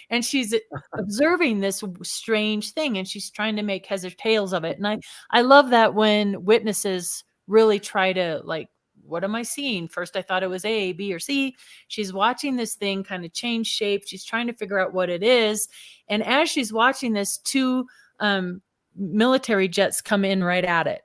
And she's observing this strange thing, and she's trying to make heads or tails of it. And I love that when witnesses really try to, like, what am I seeing? First, I thought it was A, B, or C. She's watching this thing kind of change shape. She's trying to figure out what it is. And as she's watching this, two military jets come in right at it.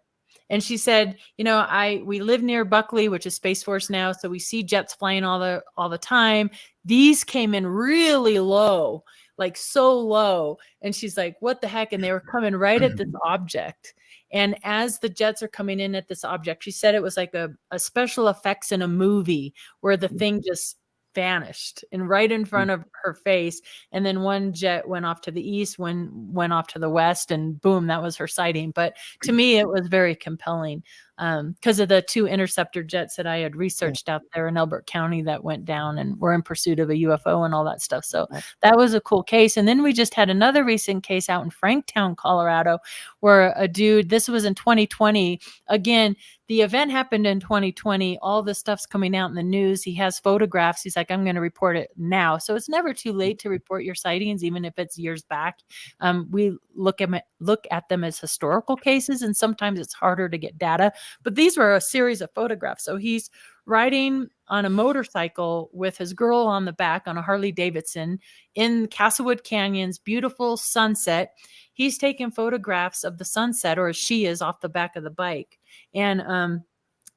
And she said, we live near Buckley, which is Space Force now. So we see jets flying all the time. These came in really low, like so low. And she's like, what the heck? And they were coming right at this object. And as the jets are coming in at this object, she said it was like a special effects in a movie where the thing just vanished and right in front of her face. And then one jet went off to the east, one went off to the west, and boom, that was her sighting. But to me, it was very compelling because of the two interceptor jets that I had researched out there in Elbert County that went down and were in pursuit of a UFO and all that stuff. So that was a cool case. And then we just had another recent case out in Franktown, Colorado, where a dude, this was in 2020. Again, the event happened in 2020. All this stuff's coming out in the news. He has photographs. He's like, I'm going to report it now. So it's never too late to report your sightings, even if it's years back. We look at them as historical cases, and sometimes it's harder to get data. But these were a series of photographs. So he's riding on a motorcycle with his girl on the back on a Harley Davidson in Castlewood Canyon's beautiful sunset. He's taking photographs of the sunset, or she is, off the back of the bike. And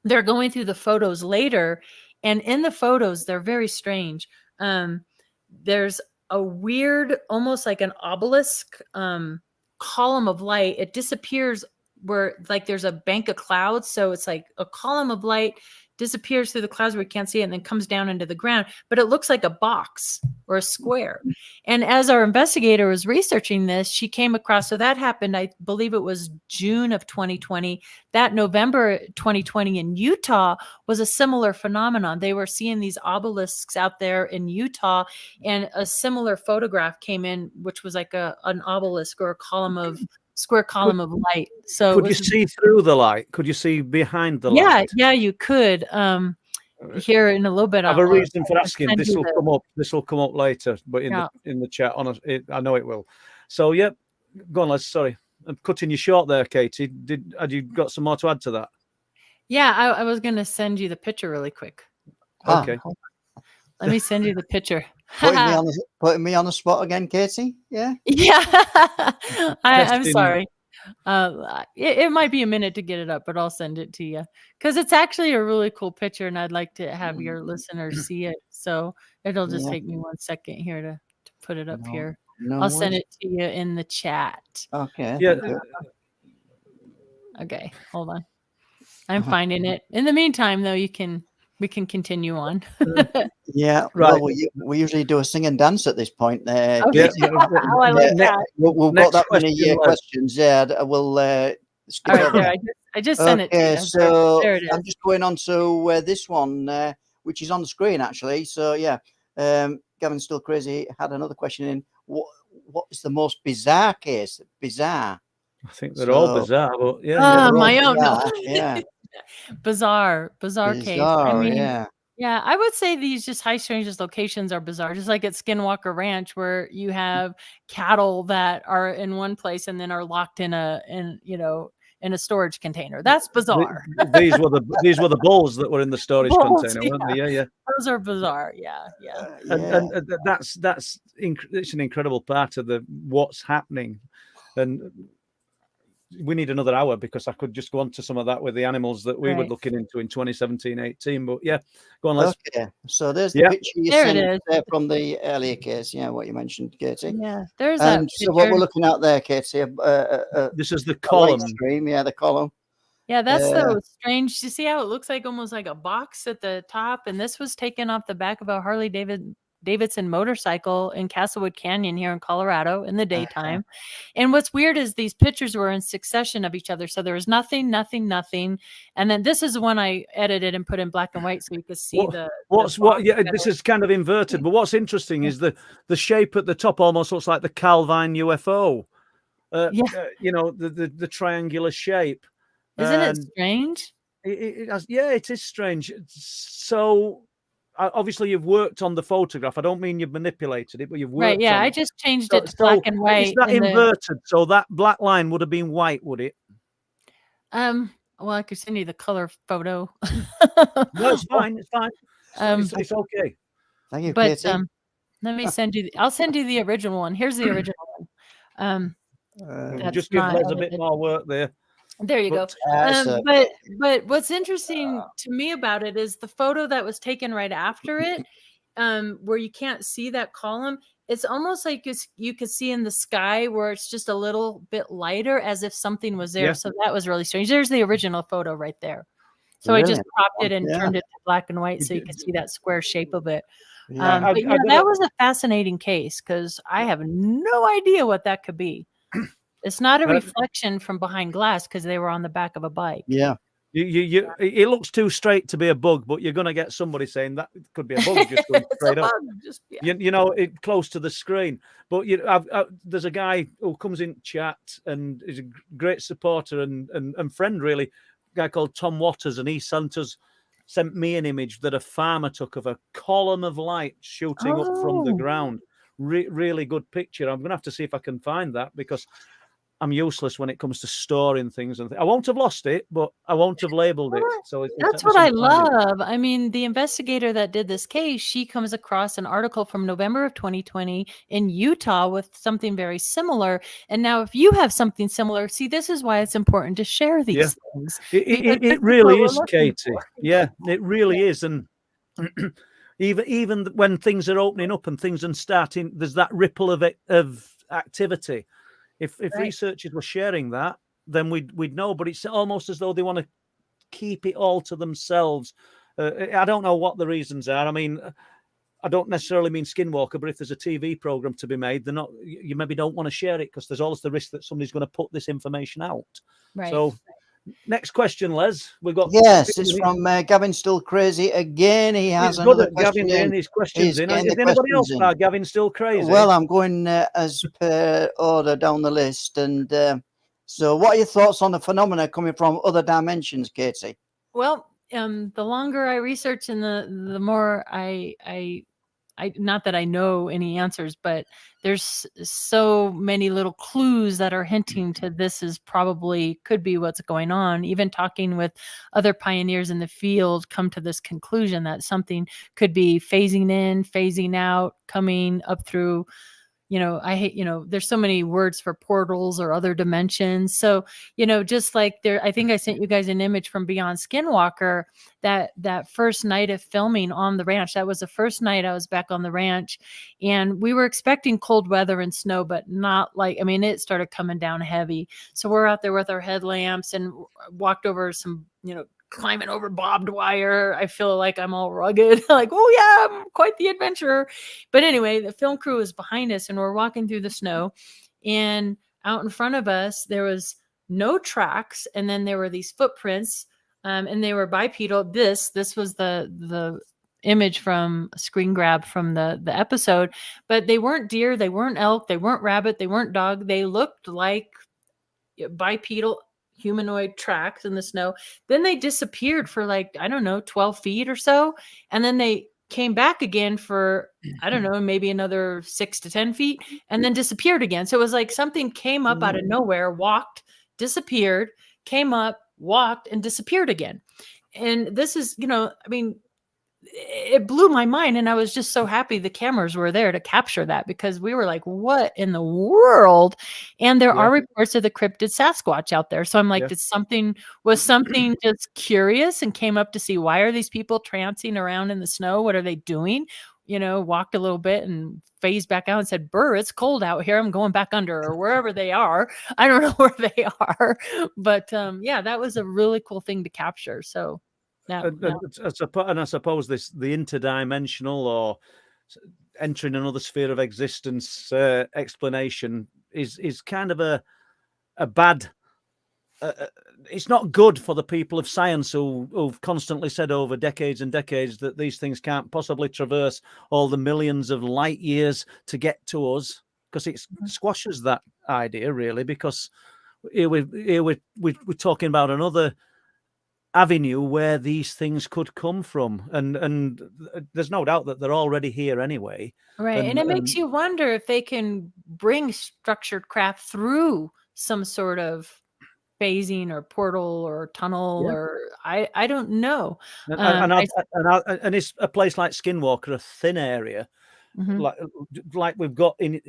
they're going through the photos later. And in the photos, they're very strange. There's a weird, almost like an obelisk column of light. It disappears where, like, there's a bank of clouds. So it's like a column of light disappears through the clouds where we can't see it, and then comes down into the ground. But it looks like a box or a square. And as our investigator was researching this, she came across, so that happened, I believe it was June of 2020. That November 2020 in Utah was a similar phenomenon. They were seeing these obelisks out there in Utah, and a similar photograph came in, which was like an obelisk or a square column of light. So could you see through the light? Could you see behind the light? Yeah, you could. Here in a little bit, I have a reason for asking. This will come up. This will come up later, but in the chat, I know it will. So, yep. Go on, Les. Sorry. I'm cutting you short there, Katie. Had you got some more to add to that? Yeah, I was going to send you the picture really quick. Okay. Let me send you the picture. Putting me on the spot again, Katie? Yeah. Yeah. I'm sorry. It might be a minute to get it up, but I'll send it to you because it's actually a really cool picture, and I'd like to have your listeners see it. So it'll just take me 1 second here to put it up here. I'll send it to you in the chat. Okay. Yeah. Okay, hold on. I'm finding it. In the meantime, though, we can continue on. Yeah, right. Well, we usually do a sing and dance at this point. Okay. I like that. We've got that many questions. Yeah, we'll skip all right, over. there. I just sent it to you. So there it is. I'm just going on to this one, which is on the screen actually. So yeah, Gavin Still Crazy had another question in. What is the most bizarre case? Bizarre. I think they're all bizarre, but yeah. My own. Yeah. Bizarre case. I mean, yeah, I would say these just high strangeness locations are bizarre, just like at Skinwalker Ranch, where you have cattle that are in one place and then are locked in a storage container. That's bizarre. These were the bulls that were in the storage container, weren't they? Yeah. Those are bizarre. Yeah. And it's an incredible part of what's happening, and we need another hour because I could just go on to some of that with the animals that we were looking into in 2017-18. But yeah, go on, Les. Okay, so there's the picture you sent from the earlier case. Yeah, what you mentioned, Katie. Yeah, there's that. So what we're looking at there, Katie. This is the column. Stream, yeah, the column. Yeah, that's so strange. You see how it looks like almost like a box at the top, and this was taken off the back of a Harley Davidson motorcycle in Castlewood Canyon here in Colorado in the daytime. And what's weird is these pictures were in succession of each other. So there was nothing. And then this is the one I edited and put in black and white so you could see this is kind of inverted. But what's interesting is the shape at the top almost looks like the Calvine UFO. The triangular shape. Isn't it strange? It is strange. So obviously you've worked on the photograph. I don't mean you've manipulated it, but you've worked on I just changed it to black and white. Is that inverted? So that black line would have been white, would it? Well, I could send you the color photo. No, it's fine. It's fine. It's okay. Thank you, but Katie. let me send you. I'll send you the original one. Here's the original one. Just give Les a bit more work there. There you go. But what's interesting to me about it is the photo that was taken right after it, where you can't see that column. It's almost like you could see in the sky where it's just a little bit lighter, as if something was there. Yeah. So that was really strange. There's the original photo right there. So I just cropped it and turned it to black and white so you could see that square shape of it. That was a fascinating case because I have no idea what that could be. It's not a reflection from behind glass because they were on the back of a bike. Yeah. It looks too straight to be a bug, but you're going to get somebody saying that it could be a bug just going straight up. It close to the screen. But there's a guy who comes in chat and is a great supporter and friend, really, a guy called Tom Waters, and he sent me an image that a farmer took of a column of light shooting up from the ground. Really good picture. I'm going to have to see if I can find that because I'm useless when it comes to storing things. I won't have lost it, but I won't have labeled it. So that's what I love. I mean, the investigator that did this case, she comes across an article from November of 2020 in Utah with something very similar. And now if you have something similar, see, this is why it's important to share these things. It really is, Katie. Yeah, it really is. And even when things are opening up and things are starting, there's that ripple of activity. If researchers were sharing that, then we'd know. But it's almost as though they want to keep it all to themselves. I don't know what the reasons are. I mean, I don't necessarily mean Skinwalker, but if there's a TV program to be made, you maybe don't want to share it because there's always the risk that somebody's going to put this information out. Right. So, next question, Les. We've got it's from Gavin Still Crazy again. He has another question. Gavin his questions in. Is anybody else about Gavin Still Crazy? Well, I'm going as per order down the list. And so, what are your thoughts on the phenomena coming from other dimensions, Katie? Well, the longer I research and the more I not that I know any answers, but there's so many little clues that are hinting to this is probably could be what's going on. Even talking with other pioneers in the field come to this conclusion that something could be phasing in, phasing out, coming up through, I hate, there's so many words for portals or other dimensions. So, just like there, I think I sent you guys an image from Beyond Skinwalker, that first night of filming on the ranch. That was the first night I was back on the ranch, and we were expecting cold weather and snow, but not it started coming down heavy. So we're out there with our headlamps and walked over some, climbing over barbed wire. I feel like I'm all rugged, like, oh yeah, I'm quite the adventurer. But anyway, the film crew is behind us and we're walking through the snow, and out in front of us, there was no tracks. And then there were these footprints, and they were bipedal. This was the image from a screen grab from the episode, but they weren't deer. They weren't elk. They weren't rabbit. They weren't dog. They looked like bipedal humanoid tracks in the snow. Then they disappeared for 12 feet or so. And then they came back again for, I don't know, maybe another 6 to 10 feet, and then disappeared again. So it was like something came up out of nowhere, walked, disappeared, came up, walked, and disappeared again. And this is, it blew my mind. And I was just so happy the cameras were there to capture that, because we were like, what in the world? And there are reports of the cryptid Sasquatch out there. So I'm like, was something just curious and came up to see, why are these people trancing around in the snow? What are they doing? Walked a little bit and phased back out and said, "Burr, it's cold out here. I'm going back under," or wherever they are. I don't know where they are, but that was a really cool thing to capture. So and I suppose the interdimensional or entering another sphere of existence explanation is kind of a bad. It's not good for the people of science who've constantly said over decades and decades that these things can't possibly traverse all the millions of light years to get to us, because it squashes that idea really. Because here we're talking about another avenue where these things could come from, and there's no doubt that they're already here anyway, right? And it makes you wonder if they can bring structured craft through some sort of phasing or portal or tunnel, or I don't know. And it's a place like Skinwalker, a thin area, like we've got in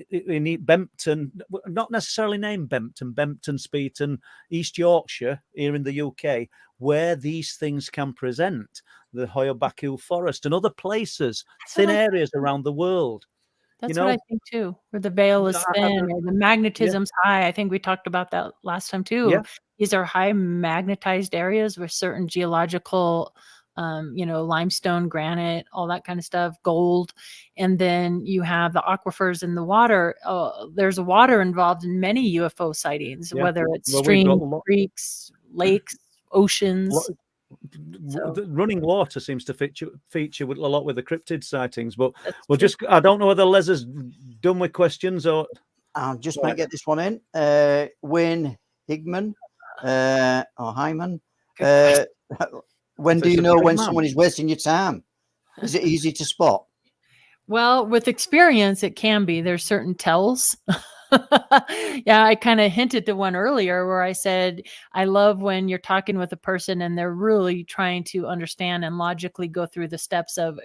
Bempton, not necessarily named Bempton, Speeton, East Yorkshire here in the UK, where these things can present, the Hoyobaku Forest and other places, thin areas around the world. That's what I think too, where the veil is thin or the magnetism's high. I think we talked about that last time too. Yeah. These are high magnetized areas with certain geological, limestone, granite, all that kind of stuff, gold. And then you have the aquifers in the water. There's water involved in many UFO sightings, whether it's streams, creeks, lakes, oceans. Running water seems to feature a lot with the cryptid sightings, but I don't know whether Les is done with questions or I'll just might get this one in. Wayne Higman or Hyman. When do you know when someone is wasting your time? Is it easy to spot? Well, with experience, it can be. There's certain tells. Yeah, I kind of hinted to one earlier where I said, I love when you're talking with a person and they're really trying to understand and logically go through the steps of,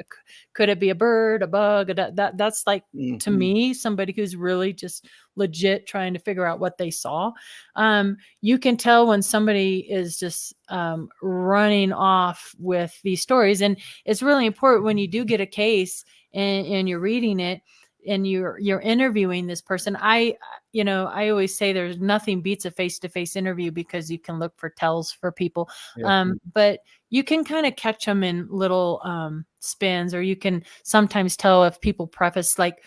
could it be a bird, a bug? That's like, to me, somebody who's really just legit trying to figure out what they saw. You can tell when somebody is just running off with these stories. And it's really important when you do get a case and you're reading it, and you're interviewing this person. I always say there's nothing beats a face-to-face interview, because you can look for tells for people. But you can kind of catch them in little spins, or you can sometimes tell if people preface like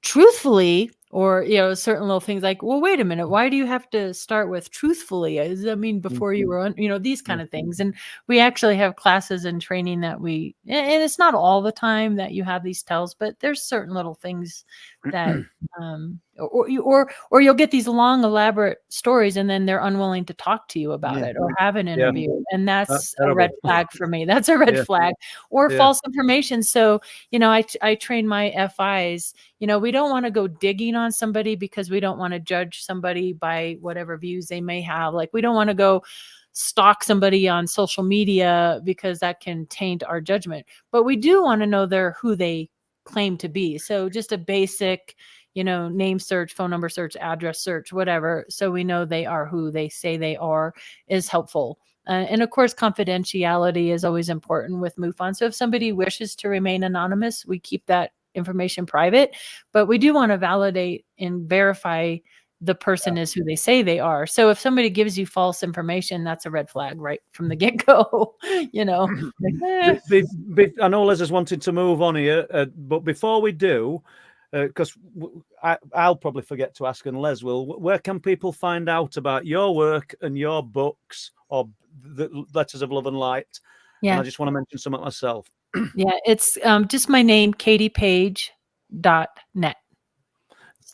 truthfully, or certain little things like, well, wait a minute, why do you have to start with truthfully? Does that mean before you were on, these kind of things? And we actually have classes and training that and it's not all the time that you have these tells, but there's certain little things that or you'll get these long elaborate stories and then they're unwilling to talk to you about it or have an interview, and that's a red flag for me. That's a red flag. Or false information. So I train my FIs, we don't want to go digging on somebody because we don't want to judge somebody by whatever views they may have. Like, we don't want to go stalk somebody on social media because that can taint our judgment, but we do want to know who they claim to be. So just a basic, name search, phone number search, address search, whatever, so we know they are who they say they are, is helpful. And of course, confidentiality is always important with MUFON. So if somebody wishes to remain anonymous, we keep that information private, but we do want to validate and verify the person is who they say they are. So if somebody gives you false information, that's a red flag right from the get-go. I know Les has wanted to move on here, but before we do, because I'll probably forget to ask, and Les will, where can people find out about your work and your books or the Letters of Love and Light? Yeah. And I just want to mention something myself. Yeah, it's just my name, KatiePaige.net.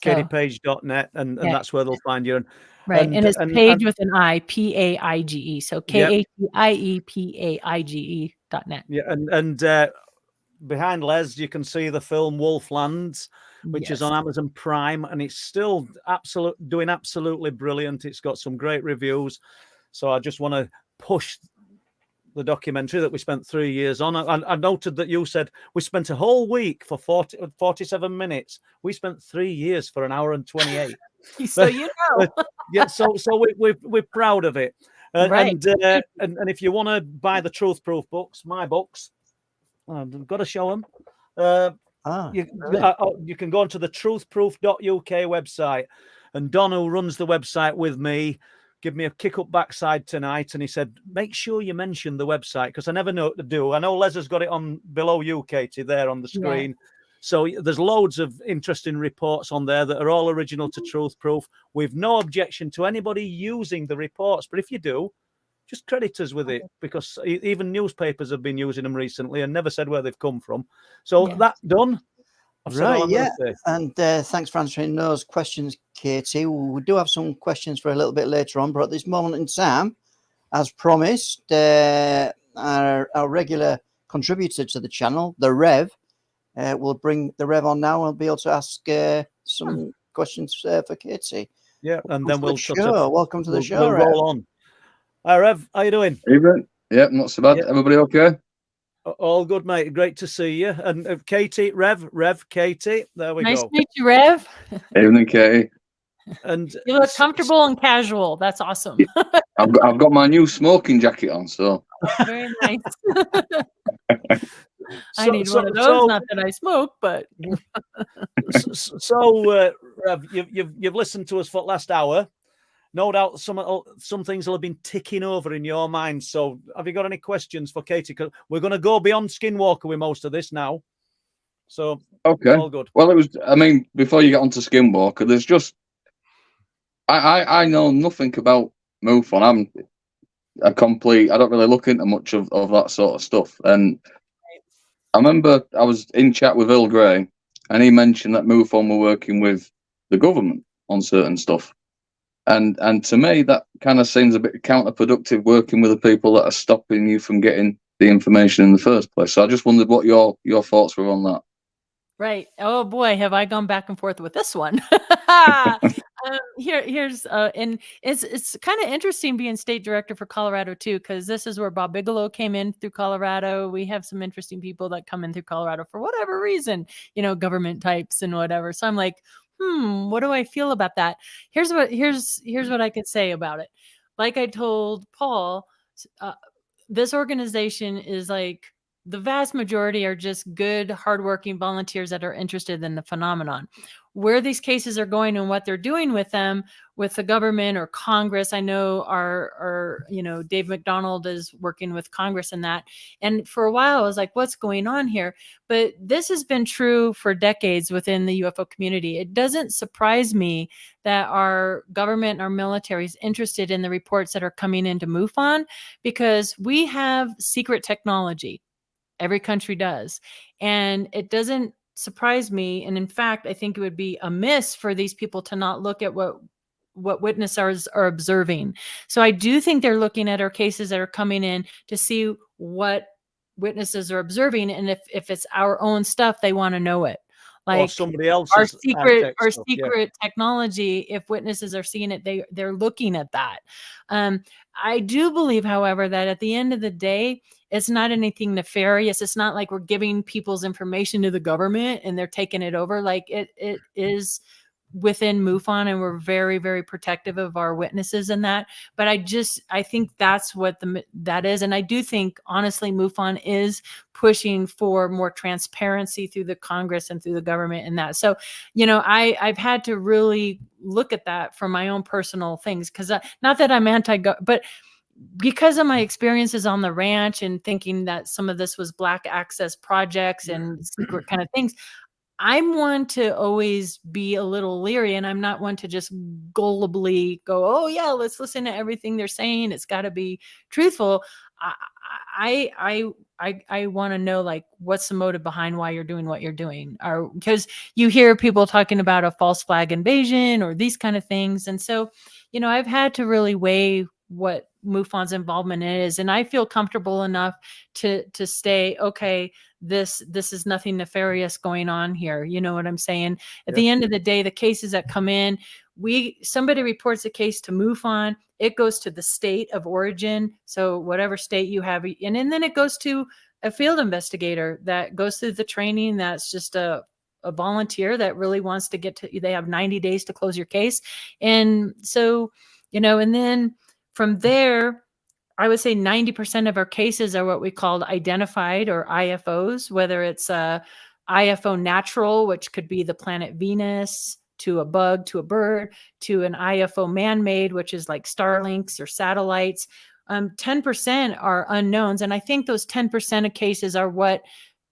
KatiePaige.net, and that's where they'll find you. Right, and it's Paige with an I, Paige. So KatiePaige.net. Yeah, and behind Les, you can see the film Wolflands, which is on Amazon Prime, and it's still doing absolutely brilliant. It's got some great reviews. So I just want to push the documentary that we spent 3 years on. I noted that you said we spent a whole week for 47 minutes. We spent 3 years for an hour and 28. So yeah. So we're proud of it. Right. And if you want to buy the Truth Proof books, my books, I've got to show them. You can go onto the truthproof.uk website, and Don, who runs the website with me, give me a kick up backside tonight, and he said, make sure you mention the website, because I never know what to do. I know Les has got it on below you, Katie, there on the screen. Yeah. So there's loads of interesting reports on there that are all original to Truth Proof. We've no objection to anybody using the reports, but if you do, just credit us with it, because even newspapers have been using them recently and never said where they've come from. So that's done. Right, yeah. And thanks for answering those questions, Katie. We do have some questions for a little bit later on, but at this moment in time, as promised, our regular contributor to the channel, the Rev, will bring the Rev on now. We'll be able to ask some questions for Katie. Yeah, and then welcome to the show. We'll roll on. Hi, Rev. How you doing? Evening. Yeah, not so bad. Everybody okay? All good, mate. Great to see you. And Katie, Rev, Katie. There we go. Nice to meet you, Rev. Evening, Katie. And you look comfortable and casual. That's awesome. I've got my new smoking jacket on, so very nice. I need one of those. Not that I smoke, but Rev, you've listened to us for the last hour. No doubt some things will have been ticking over in your mind. So have you got any questions for Katie? Because we're going to go beyond Skinwalker with most of this now. So, okay. All good. Well, before you get onto Skinwalker, there's just, I know nothing about MUFON. I don't really look into much of that sort of stuff. And I remember I was in chat with Earl Grey, and he mentioned that MUFON were working with the government on certain stuff. And to me, that kind of seems a bit counterproductive, working with the people that are stopping you from getting the information in the first place. So I just wondered what your thoughts were on that. Right. Oh boy, have I gone back and forth with this one. Here's and it's kind of interesting being state director for Colorado too, because this is where Bob Bigelow came in through Colorado. We have some interesting people that come in through Colorado for whatever reason, government types and whatever. So I'm like, what do I feel about that? Here's what I could say about it. Like I told Paul, this organization is like, the vast majority are just good, hardworking volunteers that are interested in the phenomenon. Where these cases are going and what they're doing with them, with the government or Congress. I know our Dave McDonald is working with Congress in that. And for a while, I was like, what's going on here? But this has been true for decades within the UFO community. It doesn't surprise me that our government and our military is interested in the reports that are coming into MUFON, because we have secret technology. Every country does. And it doesn't surprise me. And in fact, I think it would be amiss for these people to not look at what witnesses are observing. So I do think they're looking at our cases that are coming in to see what witnesses are observing. And if it's our own stuff, they want to know it. Like or somebody else's our secret stuff, technology, if witnesses are seeing it, they're looking at that. I do believe, however, that at the end of the day, it's not anything nefarious. It's not like we're giving people's information to the government and they're taking it over. Like it is within MUFON, and we're very, very protective of our witnesses in that. But I think that's what that is. And I do think, honestly, MUFON is pushing for more transparency through the Congress and through the government in that. So, I've had to really look at that for my own personal things, because not that I'm but because of my experiences on the ranch and thinking that some of this was black access projects and secret kind of things, I'm one to always be a little leery, and I'm not one to just gullibly go, oh yeah, let's listen to everything they're saying. It's got to be truthful. I want to know, like, what's the motive behind why you're doing what you're doing, or because you hear people talking about a false flag invasion or these kind of things. And so, I've had to really weigh what MUFON's involvement is, and I feel comfortable enough to stay, okay, this is nothing nefarious going on here. You know what I'm saying? At the end of the day, the cases that come in, somebody reports a case to MUFON, it goes to the state of origin. So whatever state you have, and then it goes to a field investigator that goes through the training. That's just a volunteer that really wants to they have 90 days to close your case. And so, and then from there, I would say 90% of our cases are what we call identified, or IFOs, whether it's a IFO natural, which could be the planet Venus, to a bug, to a bird, to an IFO man-made, which is like Starlinks or satellites. 10% are unknowns. And I think those 10% of cases are what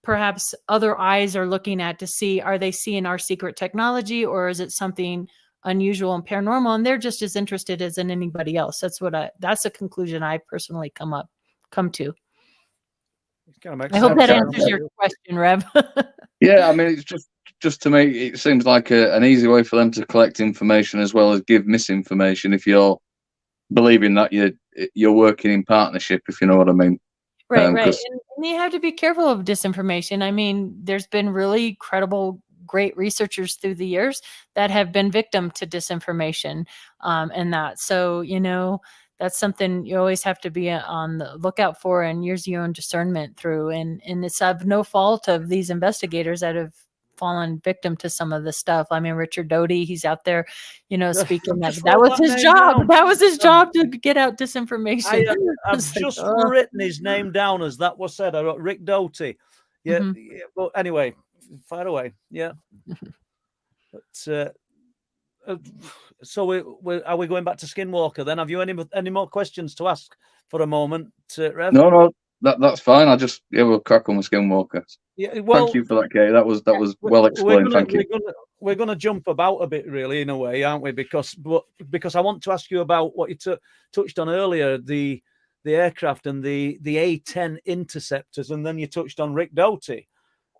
perhaps other eyes are looking at to see, are they seeing our secret technology, or is it something unusual and paranormal, and they're just as interested as in anybody else. That's a conclusion I personally come to. I hope that answers your question, Rev. Yeah, I mean, it's just to me, it seems like an easy way for them to collect information as well as give misinformation if you're believing that you're working in partnership, if you know what I mean. Right. And you have to be careful of disinformation. I mean, there's been really credible, great researchers through the years that have been victim to disinformation, and that. So, that's something you always have to be on the lookout for and use your own discernment through. And it's of no fault of these investigators that have fallen victim to some of this stuff. I mean, Richard Doty, he's out there, speaking that was his job. Down. That was his job, to get out disinformation. I've just written his name down as that was said. I wrote Rick Doty. Yeah. Mm-hmm. Yeah, but anyway, fire away. Yeah. But so are we going back to Skinwalker then? Have you any more questions to ask for a moment, Rev? No, that's fine. We'll crack on with Skinwalker. Yeah, well, thank you for that, Kate. That was well explained. Thank you. We're going to jump about a bit, really, in a way, aren't we? Because I want to ask you about what you touched on earlier, the aircraft and the A-10 interceptors, and then you touched on Rick Doty.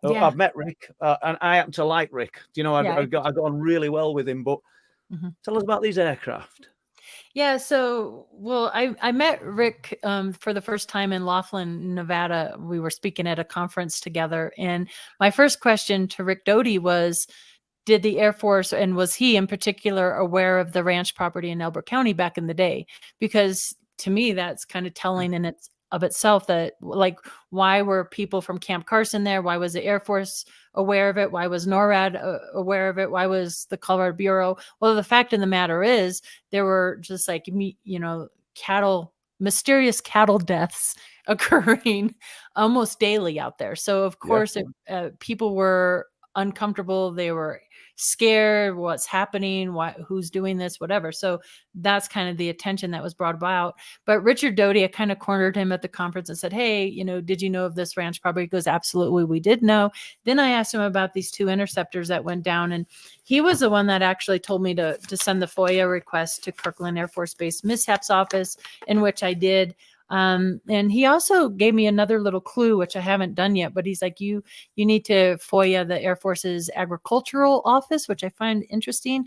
Yeah. I've met Rick, and I happen to like Rick. I got on really well with him. But tell us about these aircraft. Yeah, so, I met Rick for the first time in Laughlin, Nevada. We were speaking at a conference together. And my first question to Rick Doty was, did the Air Force, and was he in particular aware of the ranch property in Elbert County back in the day? Because to me, that's kind of telling in itself that, like, why were people from Camp Carson there? Why was the Air Force aware of it? Why was NORAD aware of it? Why was the Colorado Bureau? Well, the fact of the matter is there were just like, mysterious cattle deaths occurring almost daily out there. So of course, if people were uncomfortable, they were scared, what's happening, who's doing this, whatever. So that's kind of the attention that was brought about. But Richard Doty, I kind of cornered him at the conference and said, hey, did you know of this ranch property? He goes, absolutely, we did know. Then I asked him about these 2 interceptors that went down, and he was the one that actually told me to send the FOIA request to Kirkland Air Force Base Mishaps Office, in which I did. And he also gave me another little clue, which I haven't done yet, but he's like, you need to FOIA the Air Force's agricultural office, which I find interesting.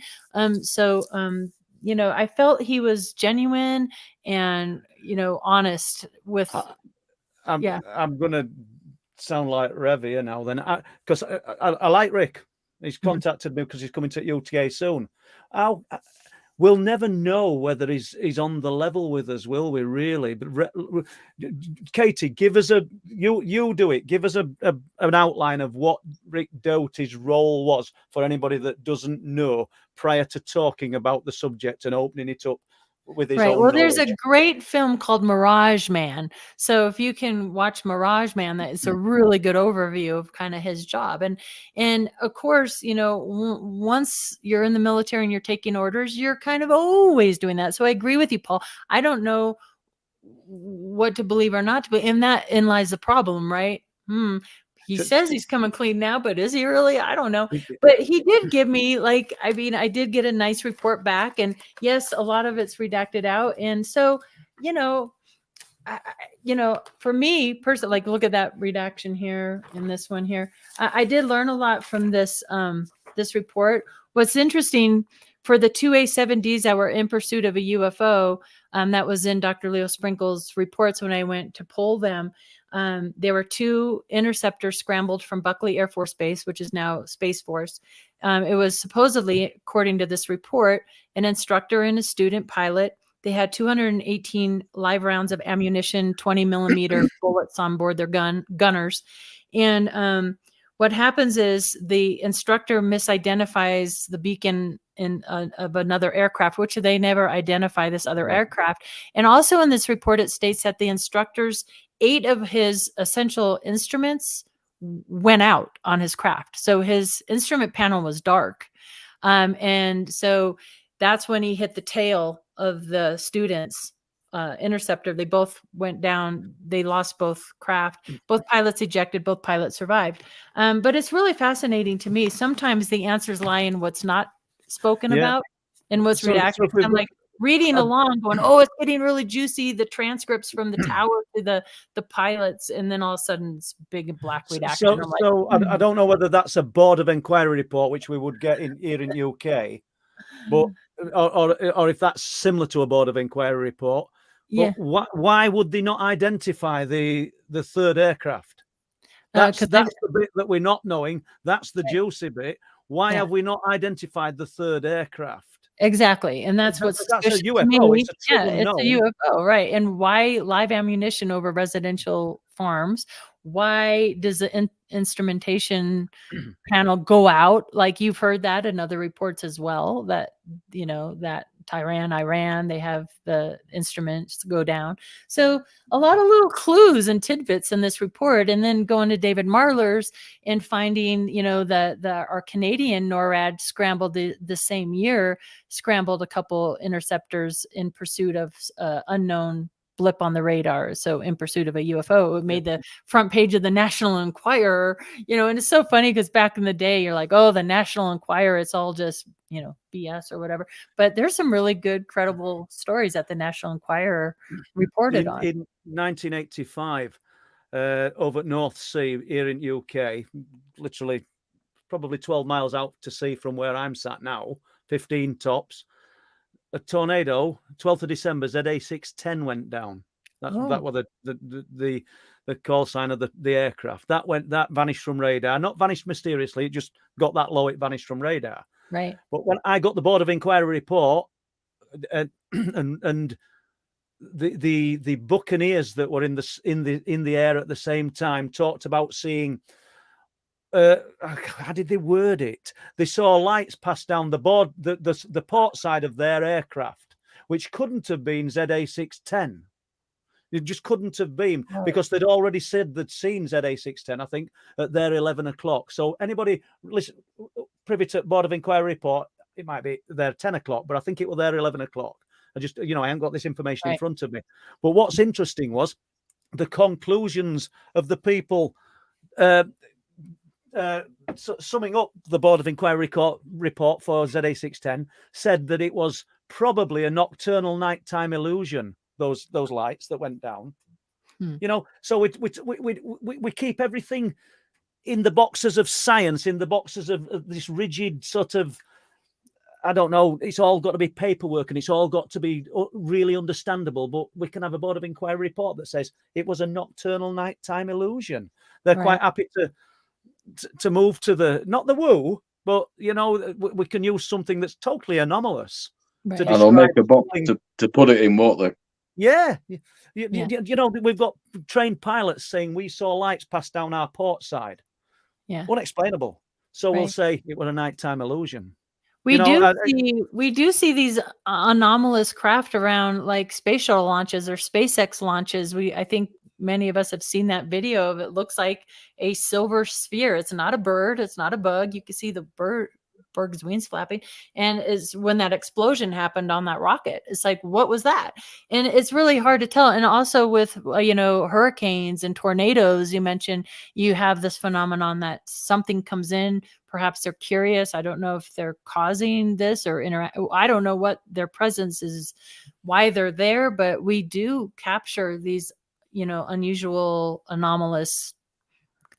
You know, I felt he was genuine and, you know, honest with. I'm going to sound like Rev here now then, because I like Rick. He's contacted me because he's coming to UTA soon. We'll never know whether he's on the level with us, will we? Really? But Katie, give us you do it. Give us an outline of what Rick Doty's role was for anybody that doesn't know prior to talking about the subject and opening it up with his own. Well, there's a great film called Mirage Man. So if you can watch Mirage Man, that is a really good overview of kind of his job. And of course, you know, once you're in the military and you're taking orders, you're kind of always doing that. So I agree with you, Paul. I don't know what to believe or not to believe. And that in lies the problem, right? He says he's coming clean now, but is he really? I don't know. But he did give me, like, I mean, I did get a nice report back, and yes, a lot of it's redacted out. And so, you know, for me personally, like, look at that redaction here and this one here. I did learn a lot from this this report. What's interesting, for the 2 A7Ds that were in pursuit of a UFO, that was in Dr. Leo Sprinkle's reports when I went to pull them. There were 2 interceptors scrambled from Buckley Air Force Base, which is now Space Force. It was supposedly, according to this report, an instructor and a student pilot. They had 218 live rounds of ammunition, 20 millimeter bullets on board their gunners. And what happens is the instructor misidentifies the beacon of another aircraft, which they never identify this other aircraft. And also in this report, it states that the instructor's 8 of his essential instruments went out on his craft. So his instrument panel was dark. And so that's when he hit the tail of the students' interceptor. They both went down. They lost both craft. Both pilots ejected. Both pilots survived. But it's really fascinating to me. Sometimes the answers lie in what's not spoken about and what's redacted. I'm like reading along going, oh, it's getting really juicy. The transcripts from the tower to the pilots. And then all of a sudden it's big and black redaction. I don't know whether that's a board of inquiry report, which we would get here in UK, but or if that's similar to a board of inquiry report. But why would they not identify the third aircraft? That's the bit that we're not knowing. That's the juicy bit. Why have we not identified the third aircraft? Exactly. And that's what's a UFO. It's a UFO, right? And why live ammunition over residential farms? Why does the instrumentation panel go out? Like, you've heard that in other reports as well, that, you know, that Iran, they have the instruments go down. So a lot of little clues and tidbits in this report. And then going to David Marler's and finding, you know, our Canadian NORAD scrambled the same year, scrambled a couple interceptors in pursuit of unknown blip on the radar. So in pursuit of a UFO, it made the front page of the National Enquirer, you know. And it's so funny because back in the day, you're like, oh, the National Enquirer, it's all just, you know, BS or whatever. But there's some really good, credible stories that the National Enquirer reported on. In 1985, over at North Sea here in UK, literally probably 12 miles out to sea from where I'm sat now, 15 tops, a tornado, 12th of December, ZA610 went down. That was the call sign of the aircraft. That vanished from radar. Not vanished mysteriously, it just got that low, it vanished from radar. Right. But when I got the Board of Inquiry report, and the buccaneers that were in the air at the same time talked about seeing, how did they word it? They saw lights pass down the board, the port side of their aircraft, which couldn't have been ZA610. It just couldn't have been, because they'd already said they'd seen ZA610, I think, at their 11 o'clock. So anybody privy to Board of Inquiry report, it might be their 10 o'clock, but I think it was their 11 o'clock. I just, you know, I haven't got this information in front of me. But what's interesting was the conclusions of the people summing up the Board of Inquiry report for ZA610 said that it was probably a nocturnal nighttime illusion those lights that went down. You know, so we keep everything in the boxes of science, in the boxes of this rigid sort of, I don't know, it's all got to be paperwork and it's all got to be really understandable, but we can have a board of inquiry report that says it was a nocturnal nighttime illusion. They're quite happy to move to the, not the woo, but, you know, we can use something that's totally anomalous. Right. And they'll make a box to put it in, won't they? Yeah. You know, we've got trained pilots saying we saw lights pass down our port side. Yeah. Unexplainable. So we'll say it was a nighttime illusion. We do see these anomalous craft around, like space shuttle launches or SpaceX launches. I think many of us have seen that video of it. Looks like a silver sphere. It's not a bird. It's not a bug. You can see the bird's wings flapping, and is when that explosion happened on that rocket. It's like, what was that? And it's really hard to tell. And also with hurricanes and tornadoes, you mentioned, you have this phenomenon that something comes in. Perhaps they're curious. I don't know if they're causing this or I don't know what their presence is, why they're there, but we do capture these, unusual, anomalous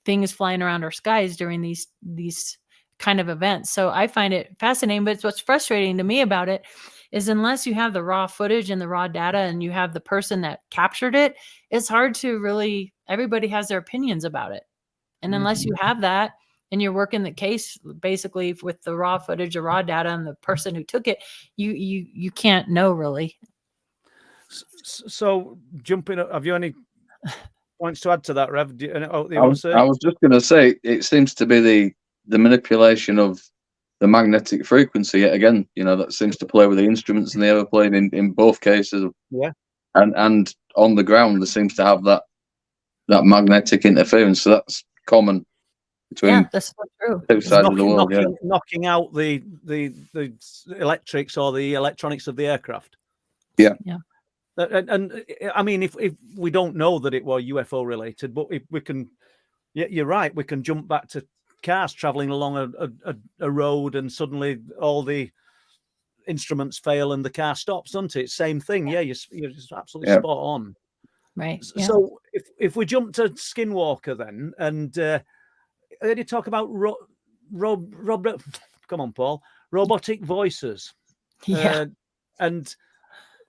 things flying around our skies during these kind of events. So I find it fascinating, but what's frustrating to me about it is unless you have the raw footage and the raw data and you have the person that captured it, it's hard to really, everybody has their opinions about it. And unless you have that and you're working the case basically with the raw footage or raw data and the person who took it, you can't know really. So jumping up, have you any points to add to that, Rev? I was just going to say, it seems to be the manipulation of the magnetic frequency yet again, that seems to play with the instruments and the airplane in both cases. Yeah. And on the ground, there seems to have that magnetic interference. So that's common between that's so true. Two sides of the world. Knocking out the electrics or the electronics of the aircraft. Yeah. And I mean, if we don't know that it was UFO related, but if we can, you're right, we can jump back to cars traveling along a road and suddenly all the instruments fail and the car stops, doesn't it? Same thing. Yeah, you're just absolutely spot on. Right. So if we jump to Skinwalker then, and you talk about come on, Paul, robotic voices. Yeah. And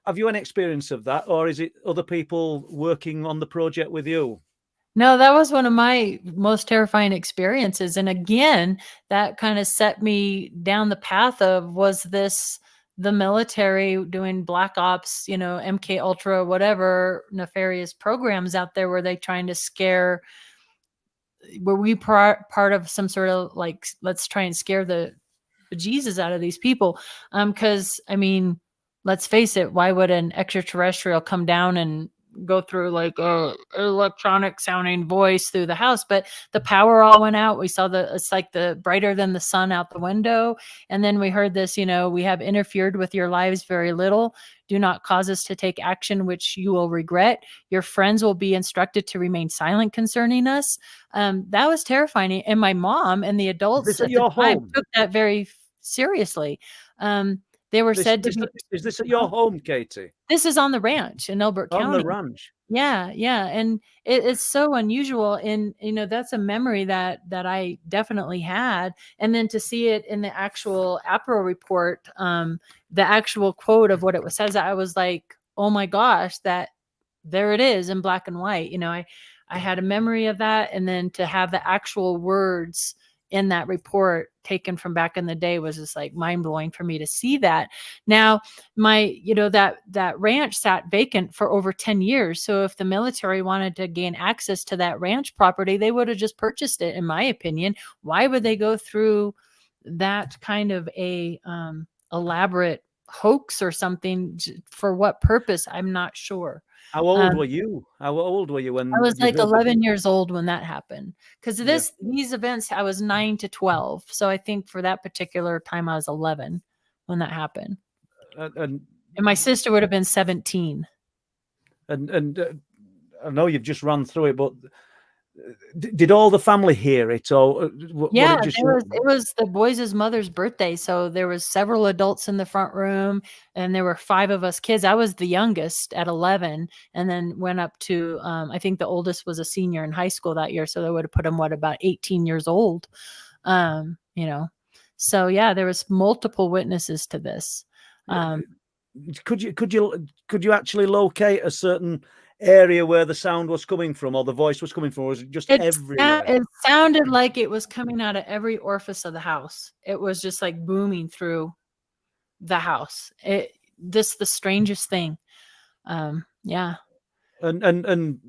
have you any experience of that, or is it other people working on the project with you? No, that was one of my most terrifying experiences. And again, that kind of set me down the path of, was this the military doing black ops, MK Ultra, whatever nefarious programs out there? Were they trying to scare? Were we part of some sort of like, let's try and scare the Jesus out of these people? Because I mean, let's face it, why would an extraterrestrial come down and go through like a electronic sounding voice through the house? But the power all went out. We saw it's like the brighter than the sun out the window. And then we heard this, we have interfered with your lives very little. Do not cause us to take action, which you will regret. Your friends will be instructed to remain silent concerning us. That was terrifying. And my mom and the adults at the time took that very seriously. They were said to be. Is this at your home, Katie? This is on the ranch in Elbert County. On the ranch. Yeah. And it's so unusual. And, that's a memory that I definitely had. And then to see it in the actual APRO report, the actual quote of what it says, I was like, oh my gosh, there it is in black and white. I had a memory of that. And then to have the actual words in that report taken from back in the day was just like mind blowing for me to see that. Now, that ranch sat vacant for over 10 years. So if the military wanted to gain access to that ranch property, they would have just purchased it, in my opinion. Why would they go through that kind of a elaborate hoax or something? For what purpose? I'm not sure. How old were you? How old were you when? I was like 11 years old when that happened. Because these events, I was 9 to 12. So I think for that particular time, I was 11 when that happened. And my sister would have been 17. And I know you've just run through it, but did all the family hear it, or yeah, was it just it was the boys' mother's birthday, so there was several adults in the front room, and there were 5 of us kids. I was the youngest at 11, and then went up to I think the oldest was a senior in high school that year, so they would have put him about 18 years old. You know, so yeah, there was multiple witnesses to this. Could you actually locate a certain area where the sound was coming from, or the voice was coming from, or was it just everywhere? It sounded like it was coming out of every orifice of the house. It was just like booming through the house. The strangest thing. Yeah. And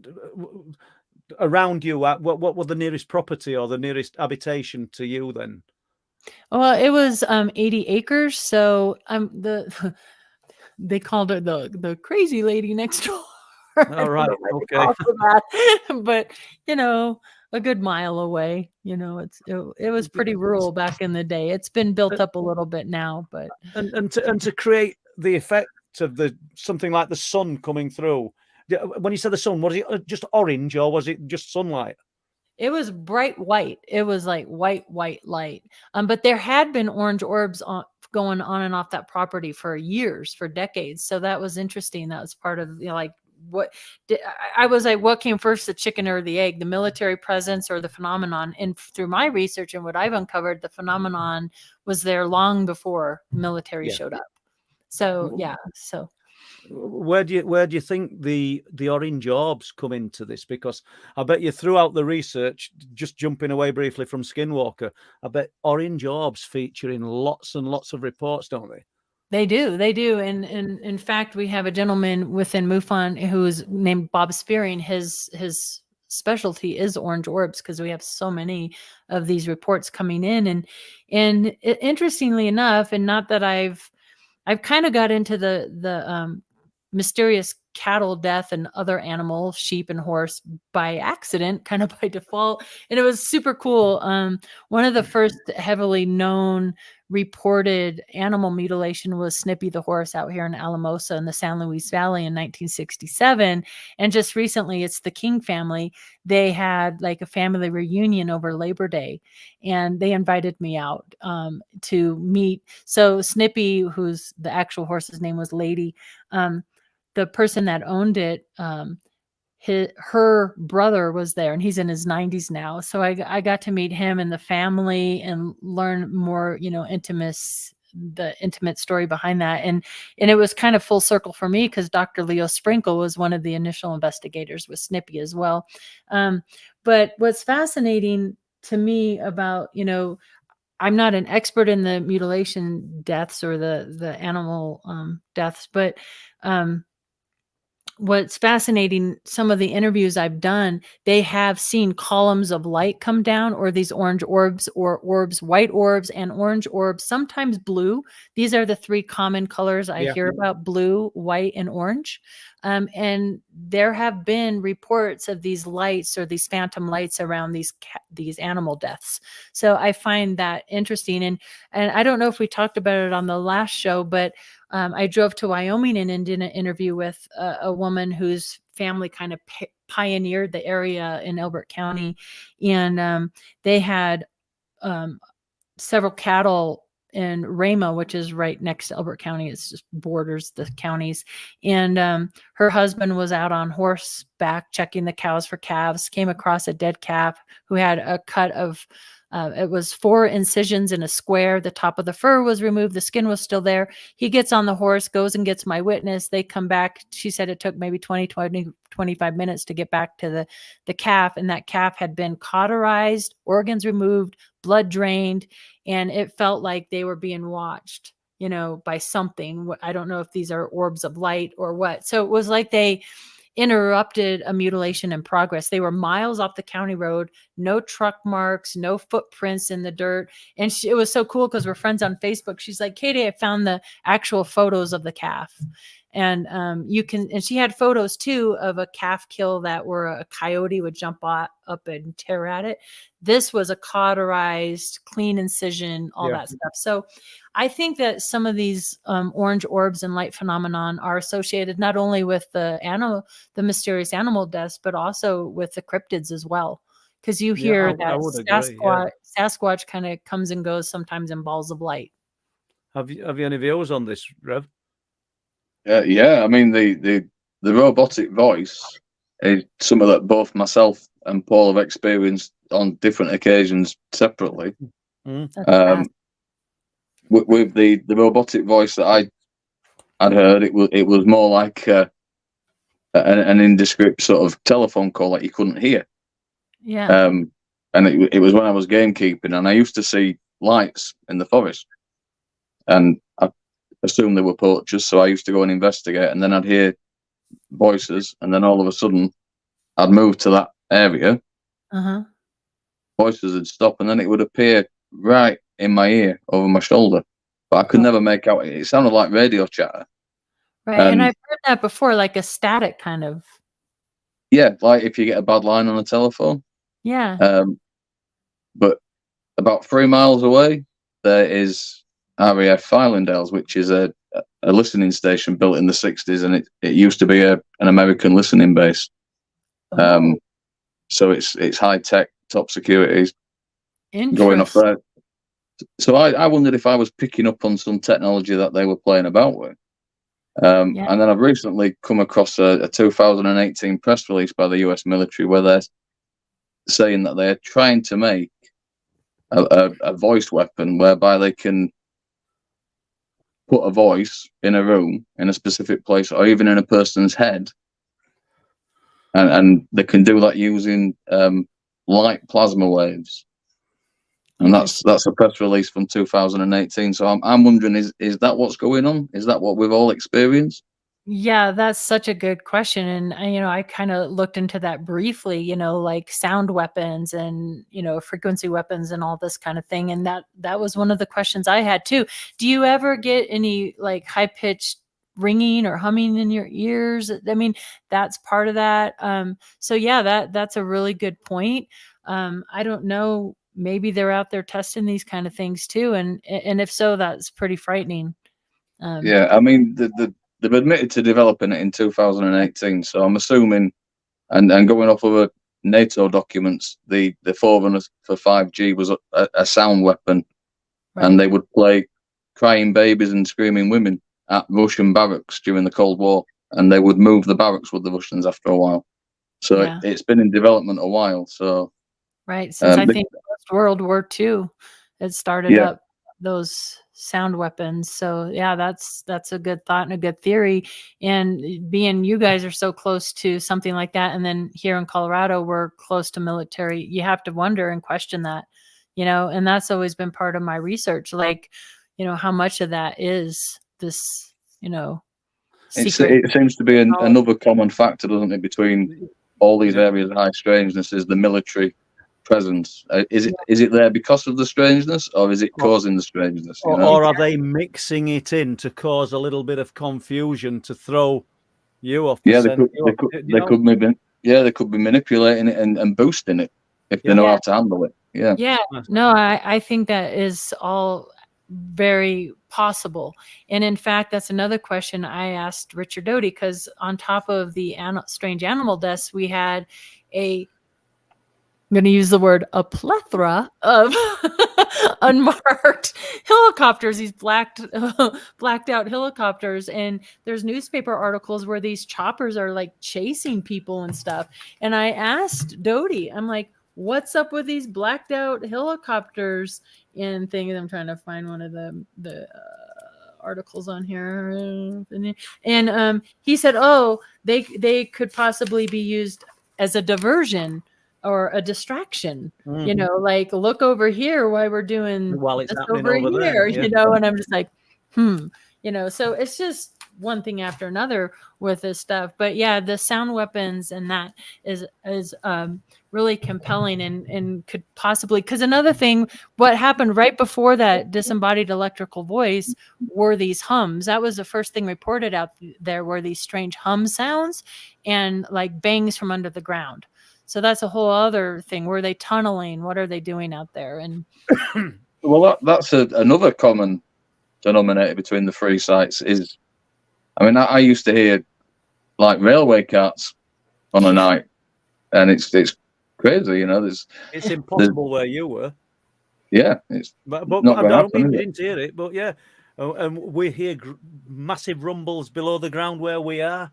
around you, what were the nearest property or the nearest habitation to you then? Well, it was 80 acres. So they called her the crazy lady next door. All right. Okay. But you know, a good mile away. You know, it was pretty rural back in the day. It's been built up a little bit now, but and to create the effect of something like the sun coming through. When you said the sun, was it just orange or was it just sunlight? It was bright white. It was like white light. But there had been orange orbs going on and off that property for years, for decades. So that was interesting. That was part of, like, I was like, what came first, the chicken or the egg, the military presence or the phenomenon? And through my research and what I've uncovered, the phenomenon was there long before the military showed up. So yeah. So where do you think the orange orbs come into this? Because I bet you throughout the research, just jumping away briefly from Skinwalker, I bet orange orbs feature in lots and lots of reports, don't they? They do. And in fact, we have a gentleman within MUFON who is named Bob Spearing. His specialty is orange orbs, because we have so many of these reports coming in. And interestingly enough, and not that I've kind of got into the mysterious cattle death and other animals, sheep and horse, by accident, kind of by default. And it was super cool. One of the first heavily known reported animal mutilation was Snippy the horse out here in Alamosa in the San Luis Valley in 1967. And just recently, it's the King family. They had like a family reunion over Labor Day, and they invited me out to meet. So Snippy, who's the actual horse's name was Lady, the person that owned it, her brother was there, and he's in his 90s now. So I got to meet him and the family and learn more, the intimate story behind that. And it was kind of full circle for me, because Dr. Leo Sprinkle was one of the initial investigators with Snippy as well. But what's fascinating to me about, I'm not an expert in the mutilation deaths or the animal deaths, but what's fascinating, some of the interviews I've done, they have seen columns of light come down, or these orange orbs, or orbs, white orbs and orange orbs, sometimes blue. These are the 3 common colors I hear about: blue, white, and orange. And there have been reports of these lights, or these phantom lights, around these animal deaths. So I find that interesting. And I don't know if we talked about it on the last show, but I drove to Wyoming and did an interview with a woman whose family kind of pioneered the area in Elbert County. And they had several cattle in Rama, which is right next to Elbert County. It's just borders the counties. And her husband was out on horseback checking the cows for calves, came across a dead calf who had a cut of it was 4 incisions in a square. The top of the fur was removed. The skin was still there. He gets on the horse, goes and gets my witness. They come back. She said it took maybe 25 minutes to get back to the calf. And that calf had been cauterized, organs removed, blood drained. And it felt like they were being watched, by something. I don't know if these are orbs of light or what. So it was like they interrupted a mutilation in progress. They were miles off the county road, no truck marks, no footprints in the dirt. And it was so cool, because we're friends on Facebook. She's like, Katie, I found the actual photos of the calf. And and she had photos too of a calf kill that where a coyote would jump up and tear at it. This was a cauterized, clean incision, all that stuff. So I think that some of these orange orbs and light phenomenon are associated not only with the mysterious animal deaths, but also with the cryptids as well. because you hear I that would agree, Sasquatch kind of comes and goes sometimes in balls of light. Have you any views on this, Rev? Yeah. I mean, the robotic voice is something that both myself and Paul have experienced on different occasions separately. With the robotic voice that I'd heard, it was more like an indescript sort of telephone call that you couldn't hear. Yeah. And it was when I was gamekeeping, and I used to see lights in the forest, and I assumed they were poachers, so I used to go and investigate, and then I'd hear voices, and then all of a sudden I'd move to that area, voices would stop, and then it would appear right in my ear over my shoulder, but I could never make out. It sounded like radio chatter. Right, and I've heard that before, like a static kind of. Yeah, like if you get a bad line on a telephone. Yeah. But about 3 miles away, there is RAF Filingdales, which is a listening station built in the 60s, and it used to be an American listening base. So it's high tech, top security going off there. So I wondered if I was picking up on some technology that they were playing about with. And then I've recently come across a 2018 press release by the US military where they're saying that they're trying to make a voice weapon whereby they can put a voice in a room in a specific place or even in a person's head, and they can do that using light plasma waves. And that's a press release from 2018. So I'm wondering, is that what's going on? Is that what we've all experienced? Yeah, that's such a good question. And, I kind of looked into that briefly, like sound weapons and, frequency weapons and all this kind of thing. And that was one of the questions I had too. Do you ever get any like high pitched ringing or humming in your ears? I mean, that's part of that. So yeah, that's a really good point. I don't know. Maybe they're out there testing these kind of things too. And if so, that's pretty frightening. Yeah. I mean, they've admitted to developing it in 2018. So I'm assuming, and going off of NATO documents, the forerunner for 5G was a sound weapon, right. And they would play crying babies and screaming women at Russian barracks during the Cold War, and they would move the barracks with the Russians after a while. So it's been in development a while. So right, since I think World War II, it started up those sound weapons. So yeah, that's a good thought and a good theory. And being you guys are so close to something like that, and then here in Colorado we're close to military, you have to wonder and question that, and that's always been part of my research, like, how much of that is this, secret. It seems to be another common factor, doesn't it, between all these areas of high strangeness, is the military presence. Is it there because of the strangeness, or is it causing the strangeness? Or are they mixing it in to cause a little bit of confusion to throw you off? They could be manipulating it and boosting it if they know how to handle it. Yeah. No, I think that is all very possible. And in fact, that's another question I asked Richard Doty, because on top of the strange animal deaths, we had I'm going to use the word a plethora of unmarked helicopters, these blacked out helicopters. And there's newspaper articles where these choppers are like chasing people and stuff. And I asked Doty, I'm like, what's up with these blacked out helicopters and things? I'm trying to find one of the articles on here. And he said, they could possibly be used as a diversion or a distraction, like look over here while we're doing it's over here, there. And I'm just like, so it's just one thing after another with this stuff. But yeah, the sound weapons and that is really compelling and could possibly, because another thing, what happened right before that disembodied electrical voice were these hums. That was the first thing reported out there, were these strange hum sounds and like bangs from under the ground. So that's a whole other thing. Were they tunneling? What are they doing out there? And well, that's another common denominator between the three sites is, I used to hear like railway carts on a night, and it's crazy, you know. It's impossible where you were. Yeah, it's but not I going to don't happen. mean we didn't hear it, but yeah, and we hear massive rumbles below the ground where we are.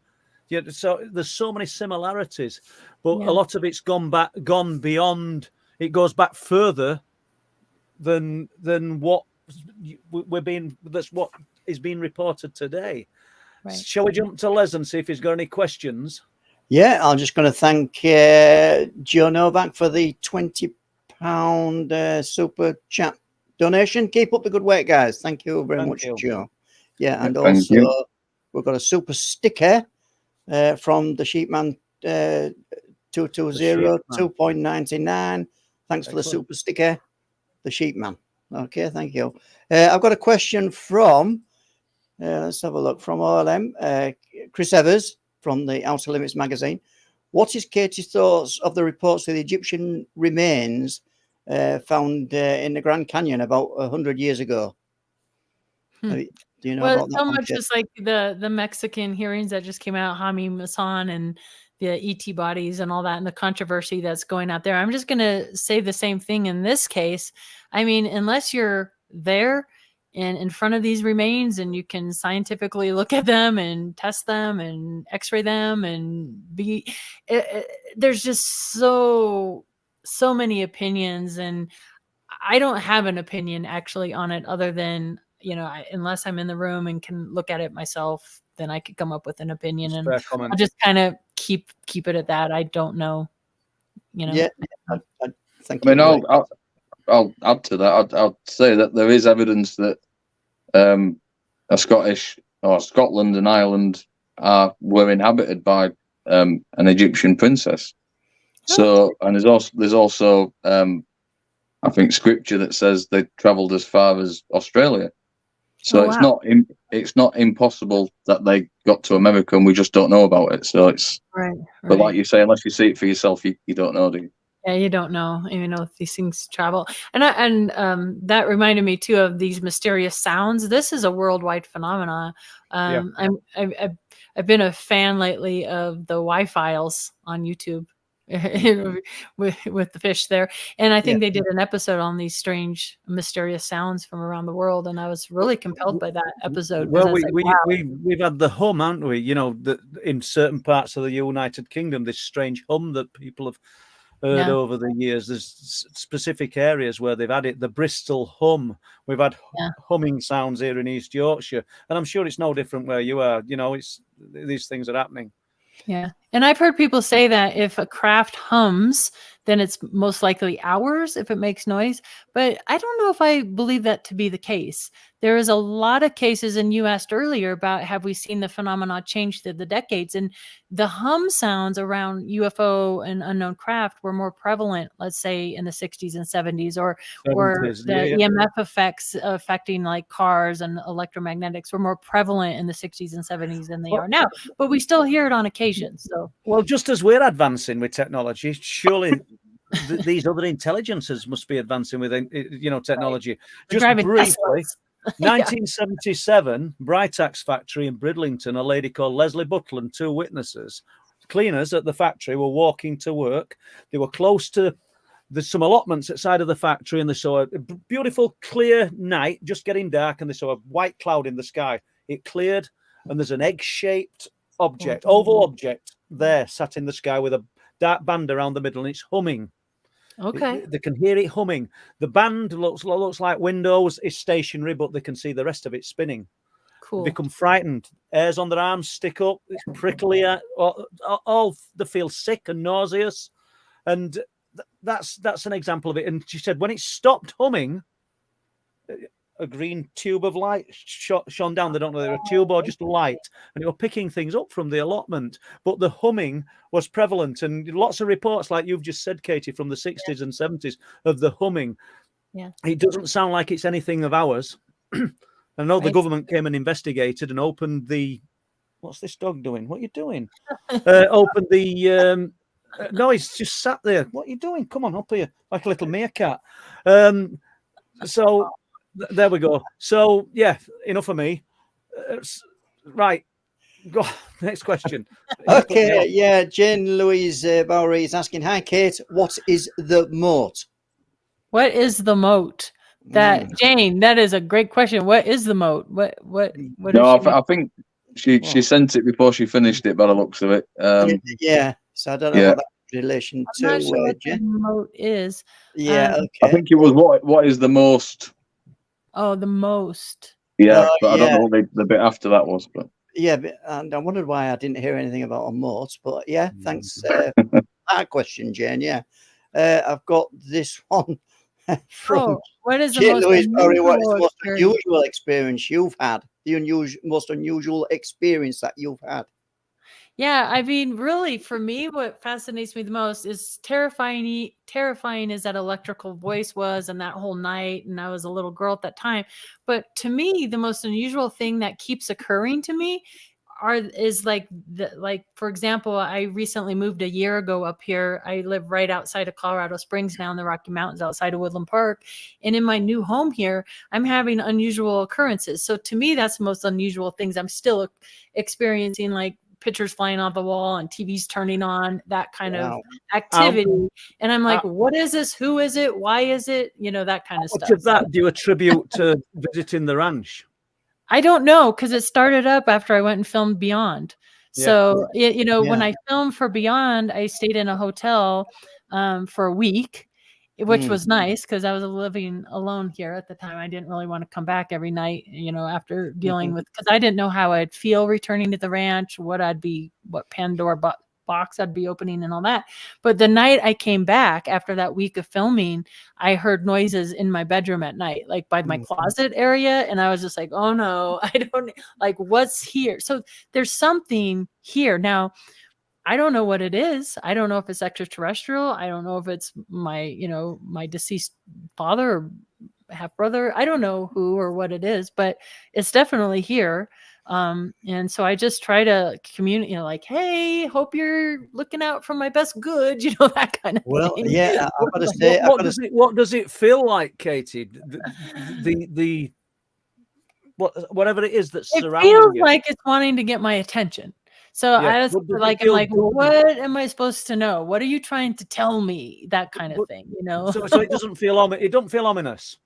Yeah, so there's so many similarities, but a lot of it's gone beyond. It goes back further than what that's what is being reported today. Right. Shall we jump to Les and see if he's got any questions? Yeah, I'm just going to thank Joe Novak for the £20 super chat donation. Keep up the good work, guys. Thank you very much, Joe. Yeah, and also we've got a super sticker from the Sheepman 220 2.99. Thanks for the super sticker, the Sheepman. Okay, thank you. I've got a question from let's have a look, from OLM, Chris Evers from the Outer Limits magazine. What is Katie's thoughts of the reports of the Egyptian remains found in the Grand Canyon about 100 years ago? Do you know about that? So much is like the Mexican hearings that just came out, Jaime Maussan and the ET bodies and all that, and the controversy that's going out there. I'm just going to say the same thing in this case. I mean, unless you're there and in front of these remains and you can scientifically look at them and test them and x-ray them and there's just so many opinions, and I don't have an opinion actually on it other than, you know, unless I'm in the room and can look at it myself, then I could come up with an opinion, and I'll just kind of keep it at that. I don't know, you know. Yeah, I think. I mean, I'll add to that. I'll say that there is evidence that a Scottish or Scotland and Ireland were inhabited by an Egyptian princess. So, and there's also I think scripture that says they travelled as far as Australia. So it's not impossible that they got to America and we just don't know about it. So it's right. But like you say, unless you see it for yourself, you don't know, do you? Yeah, you don't know, even though these things travel. And that reminded me too of these mysterious sounds. This is a worldwide phenomenon. I've been a fan lately of the Y-Files on YouTube. with the fish there, and I think they did an episode on these strange mysterious sounds from around the world, and I was really compelled by that episode. Well, we've had the hum, haven't we? You know, in certain parts of the United Kingdom, this strange hum that people have heard over the years. There's specific areas where they've had it. The Bristol hum. We've had humming sounds here in East Yorkshire, and I'm sure it's no different where you are. You know, these things are happening. Yeah. And I've heard people say that if a craft hums, then it's most likely ours if it makes noise. But I don't know if I believe that to be the case. There is a lot of cases, and you asked earlier about have we seen the phenomena change through the decades, and the hum sounds around UFO and unknown craft were more prevalent, let's say in the 60s and 70s, or the EMF effects affecting like cars and electromagnetics were more prevalent in the 60s and 70s than they are now. But we still hear it on occasion. So, well, just as we're advancing with technology, surely these other intelligences must be advancing with, technology. Just briefly, 1977, Britax factory in Bridlington, a lady called Leslie Butler and two witnesses, cleaners at the factory, were walking to work. They were close to some allotments outside of the factory, and they saw a beautiful, clear night, just getting dark, and they saw a white cloud in the sky. It cleared, and there's an egg-shaped object, oval object there, sat in the sky with a dark band around the middle, and it's humming. Okay. They can hear it humming. The band looks like windows, is stationary, but they can see the rest of it spinning. Cool. They become frightened. Hairs on their arms stick up. It's prickly. All they feel sick and nauseous. And that's an example of it. And she said when it stopped humming, a green tube of light shone down. They don't know if they were a tube or just light, and it were picking things up from the allotment. But the humming was prevalent, and lots of reports, like you've just said, Katie, from the 60s and 70s of the humming. Yeah, it doesn't sound like it's anything of ours. I know the government came and investigated and opened the. What's this dog doing? What are you doing? Opened the. No, he's just sat there. What are you doing? Come on, up here, like a little meerkat. So. There we go. So, yeah, enough of me. Right. Go next question. Okay, yeah, Jane Louise Bowery is asking, hi Kate, what is the moat? What is the moat? That Jane, that is a great question. What is the moat? What No, I think she sent it before she finished it by the looks of it. Yeah, so I don't know what that relation I'm not sure what Jane. the moat is. Yeah, okay. I think it was what is the most. Oh, the most. Yeah, but I don't know what the bit after that was. But yeah, and I wondered why I didn't hear anything about a moat. But yeah, thanks for that question, Jane. Yeah, I've got this one from what is the Jane most Louise Bowery. What is the most unusual unusual experience you've had? The most unusual experience that you've had? Yeah, I mean, really, for me, what fascinates me the most is terrifying as that electrical voice was, and that whole night. And I was a little girl at that time. But to me, the most unusual thing that keeps occurring to me is like for example, I recently moved a year ago up here. I live right outside of Colorado Springs now in the Rocky Mountains, outside of Woodland Park. And in my new home here, I'm having unusual occurrences. So to me, that's the most unusual things. I'm still experiencing like pictures flying off the wall and TVs turning on, that kind of activity. And I'm like, what is this? Who is it? Why is it? You know, that kind of stuff. Much of that do you attribute to visiting the ranch? I don't know, because it started up after I went and filmed Beyond. So, when I filmed for Beyond, I stayed in a hotel for a week, which was nice because I was living alone here at the time. I didn't really want to come back every night, after dealing with, because I didn't know how I'd feel returning to the ranch, what Pandora box I'd be opening and all that. But the night I came back after that week of filming, I heard noises in my bedroom at night, like by my closet area. And I was just like, oh no, I don't like what's here. So there's something here. Now, I don't know what it is. I don't know if it's extraterrestrial. I don't know if it's my deceased father or half brother. I don't know who or what it is, but it's definitely here. And so I just try to communicate, like, hey, hope you're looking out for my best good, that kind of thing. Well, yeah, I've got to say, what does it feel like, Katie? Whatever it is that's surrounding you. It feels like it's wanting to get my attention. So I was like, what am I supposed to know? What are you trying to tell me? That kind of thing, So it doesn't feel it don't feel ominous.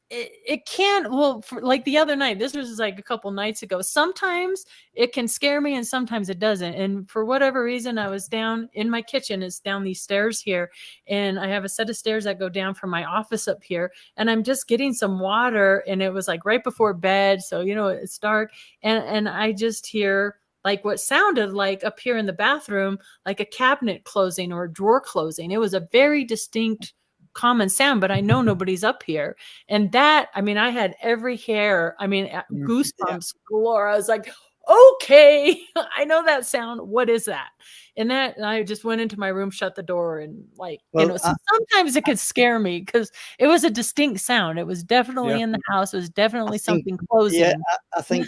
It can't. Well, like the other night, this was like a couple nights ago. Sometimes it can scare me and sometimes it doesn't. And for whatever reason, I was down in my kitchen. It's down these stairs here. And I have a set of stairs that go down from my office up here. And I'm just getting some water. And it was like right before bed. So, it's dark. And I just hear like what sounded like up here in the bathroom, like a cabinet closing or a drawer closing. It was a very distinct common sound, but I know nobody's up here. And that, I had every hair, goosebumps galore. I was like, okay, I know that sound. What is that? And I just went into my room, shut the door, and sometimes it could scare me because it was a distinct sound. It was definitely in the house. It was definitely something closing. Yeah, I think,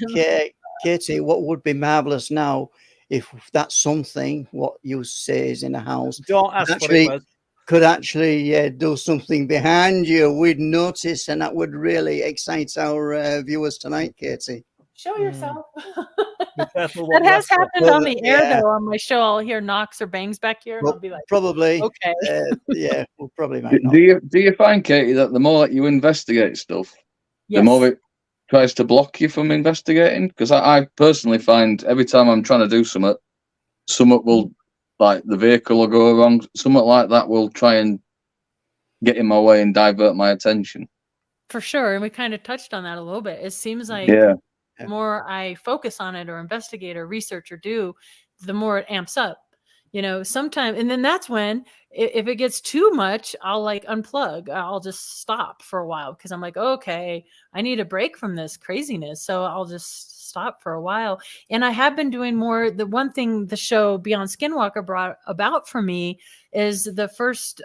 Katie, what would be marvelous now if that something, what you say is in a house, don't ask what it was. Could actually do something behind you, we'd notice, and that would really excite our viewers tonight, Katie. Show yourself. That has happened on the air, though. On my show, I'll hear knocks or bangs back here, and I'll be like, probably. Okay. Yeah, we'll probably might not. Do you find, Katie, that the more that you investigate stuff, the more it tries to block you from investigating? Because I personally find every time I'm trying to do something will, like the vehicle will go wrong, something like that will try and get in my way and divert my attention. For sure. And we kind of touched on that a little bit. It seems like the more I focus on it or investigate or research or do, the more it amps up. Sometimes, and then that's when, if it gets too much, I'll like unplug. I'll just stop for a while because I'm like, okay, I need a break from this craziness. So I'll just stop for a while. And I have been doing more. The one thing the show Beyond Skinwalker brought about for me is the first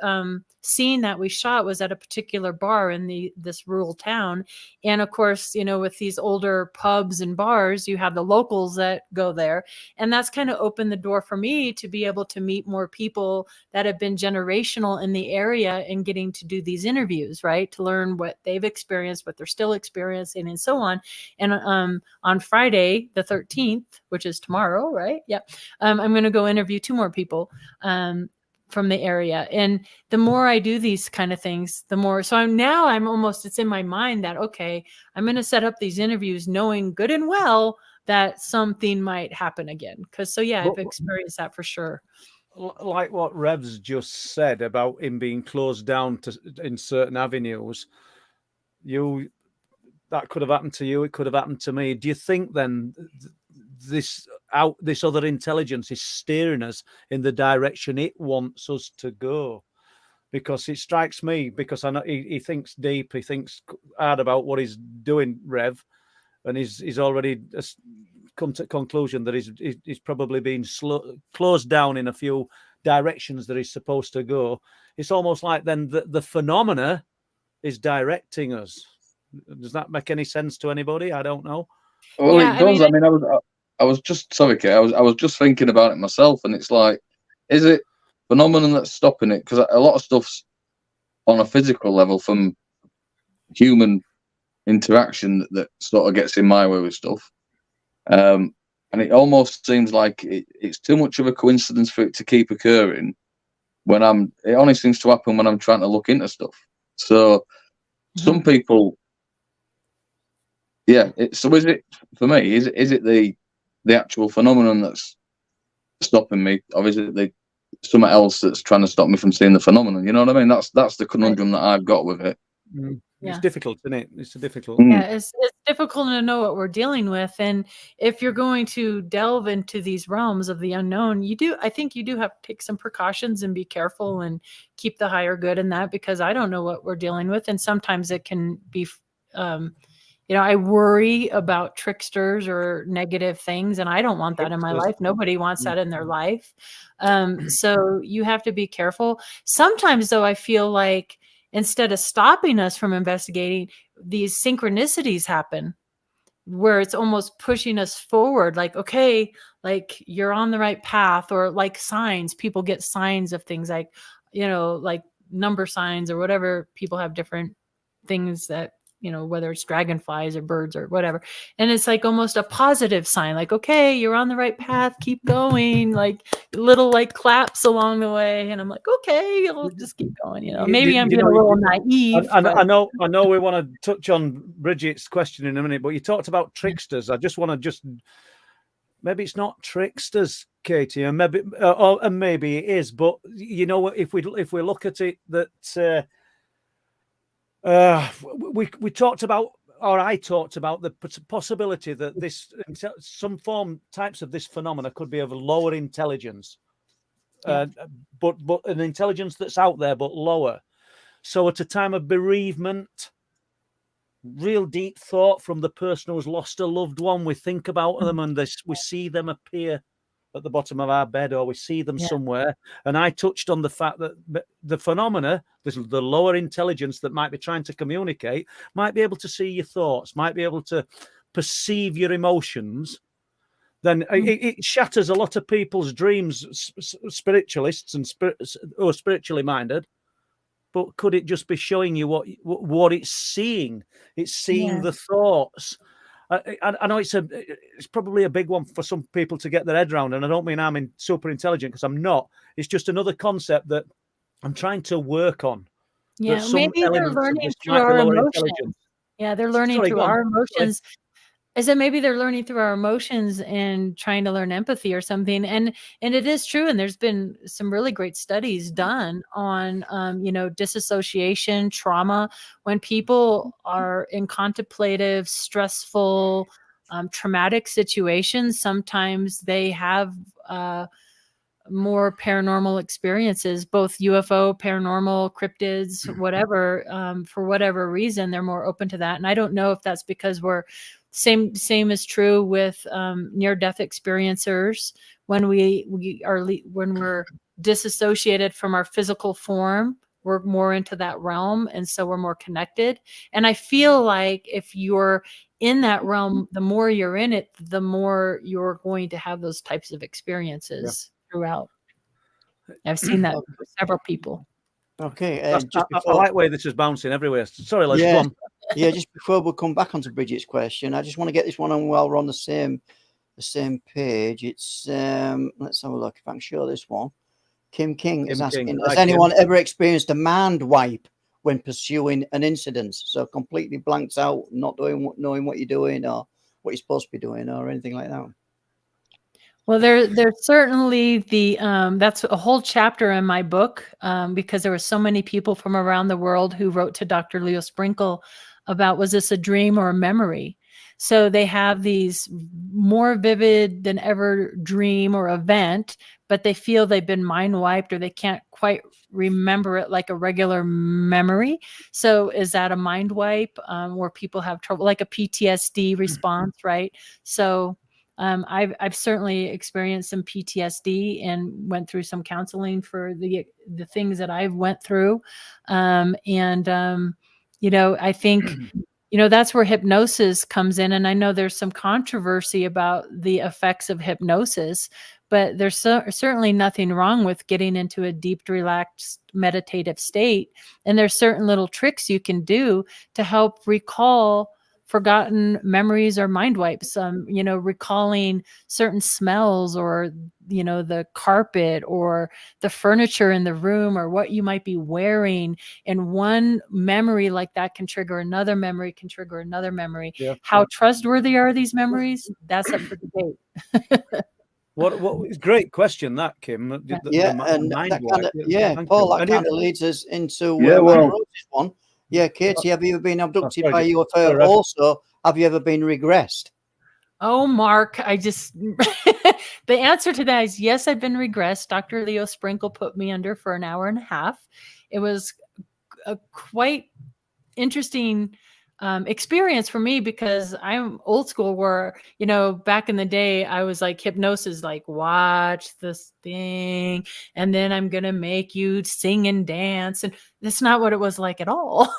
scene that we shot was at a particular bar in this rural town. And of course, with these older pubs and bars, you have the locals that go there. And that's kind of opened the door for me to be able to meet more people that have been been generational in the area and getting to do these interviews, right? To learn what they've experienced, what they're still experiencing, and so on. And on Friday, the 13th, which is tomorrow, right? Yep. I'm going to go interview 2 more people from the area. And the more I do these kind of things, the more, so I'm almost, it's in my mind that, okay, I'm going to set up these interviews knowing good and well that something might happen again. Because I've experienced that for sure. Like what Rev's just said about him being closed down in certain avenues, that could have happened to you. It could have happened to me. Do you think then this other intelligence is steering us in the direction it wants us to go? Because it strikes me, because I know he thinks deep, he thinks hard about what he's doing, Rev, and he's already come to the conclusion that he's probably been closed down in a few directions that he's supposed to go. It's almost like then the phenomena is directing us. Does that make any sense to anybody? I don't know. Well, it does. I was just sorry, Kate. I was just thinking about it myself, and it's like, is it phenomenon that's stopping it? Because a lot of stuff's on a physical level from human interaction that sort of gets in my way with stuff, and it almost seems like it's too much of a coincidence for it to keep occurring. It only seems to happen when I'm trying to look into stuff. So some people. Yeah. So is it for me? Is it the actual phenomenon that's stopping me, or is it something else that's trying to stop me from seeing the phenomenon? You know what I mean? That's the conundrum that I've got with it. It's difficult, isn't it? It's difficult. Yeah, it's difficult to know what we're dealing with, and if you're going to delve into these realms of the unknown, I think you do have to take some precautions and be careful and keep the higher good in that, because I don't know what we're dealing with, and sometimes it can be. I worry about tricksters or negative things, and I don't want that in my life. Nobody wants that in their life. So you have to be careful. Sometimes, though, I feel like instead of stopping us from investigating, these synchronicities happen where it's almost pushing us forward. Like, okay, like you're on the right path, or like signs. People get signs of things like, like number signs or whatever. People have different things that, whether it's dragonflies or birds or whatever. And it's like almost a positive sign, like, okay, you're on the right path, keep going, like little like claps along the way. And I'm like, okay, I'll just keep going. Maybe I'm being a little naive. I know we want to touch on Bridget's question in a minute, but you talked about tricksters. I just want to maybe it's not tricksters, Katie, and maybe it is, but if we look at it, that we talked about, or I talked about the possibility that types of this phenomena could be of a lower intelligence, but an intelligence that's out there but lower. So at a time of bereavement, real deep thought from the person who's lost a loved one, we think about them and we see them appear at the bottom of our bed, or we see them somewhere. And I touched on the fact that the phenomena, the lower intelligence that might be trying to communicate, might be able to see your thoughts, might be able to perceive your emotions. Then it shatters a lot of people's dreams, spiritualists and who are spiritually minded. But could it just be showing you what it's seeing? It's seeing the thoughts. I know it's probably a big one for some people to get their head around, and I don't mean I'm super intelligent, because I'm not. It's just another concept that I'm trying to work on. Yeah, maybe they're learning through our emotions. Yeah, they're learning through our emotions. Is that maybe they're learning through our emotions and trying to learn empathy or something? And it is true. And there's been some really great studies done on, disassociation, trauma. When people are in contemplative, stressful, traumatic situations, sometimes they have more paranormal experiences, both UFO, paranormal, cryptids, whatever. For whatever reason, they're more open to that. And I don't know if that's because we're same is true with near-death experiencers. When when we're disassociated from our physical form, we're more into that realm, and so we're more connected. And I feel like if you're in that realm, the more you're in it, the more you're going to have those types of experiences throughout. I've seen that for several people. Okay. I like the way this is bouncing everywhere. Sorry, let's go on. Yeah, just before we come back onto Bridget's question, I just want to get this one on while we're on the same page. It's let's have a look if I can show this one. Kim King is asking, has anyone ever experienced a mind wipe when pursuing an incident? So completely blanks out, not knowing what you're doing or what you're supposed to be doing or anything like that. Well, there's certainly that's a whole chapter in my book, because there were so many people from around the world who wrote to Dr. Leo Sprinkle about, was this a dream or a memory? So they have these more vivid than ever dream or event, but they feel they've been mind wiped or they can't quite remember it like a regular memory. So is that a mind wipe, where people have trouble, like a PTSD response, right? So I've certainly experienced some PTSD and went through some counseling for the things that I've went through. You know, I think, you know, that's where hypnosis comes in. And I know there's some controversy about the effects of hypnosis, but there's certainly nothing wrong with getting into a deep, relaxed, meditative state. And there's certain little tricks you can do to help recall forgotten memories or mind wipes, you know, recalling certain smells or, you know, the carpet or the furniture in the room or what you might be wearing. And one memory like that can trigger another memory, can trigger another memory. Yeah. How trustworthy are these memories? That's up for debate. What great question that, Kim. Paul, that kind of leads us into one. Yeah, Katie, have you ever been abducted by UFO? Also, have you ever been regressed? Oh, Mark, the answer to that is yes, I've been regressed. Dr. Leo Sprinkle put me under for an hour and a half. It was a quite interesting experience for me because I'm old school where, you know, back in the day, I was like hypnosis, like watch this thing and then I'm going to make you sing and dance. And that's not what it was like at all.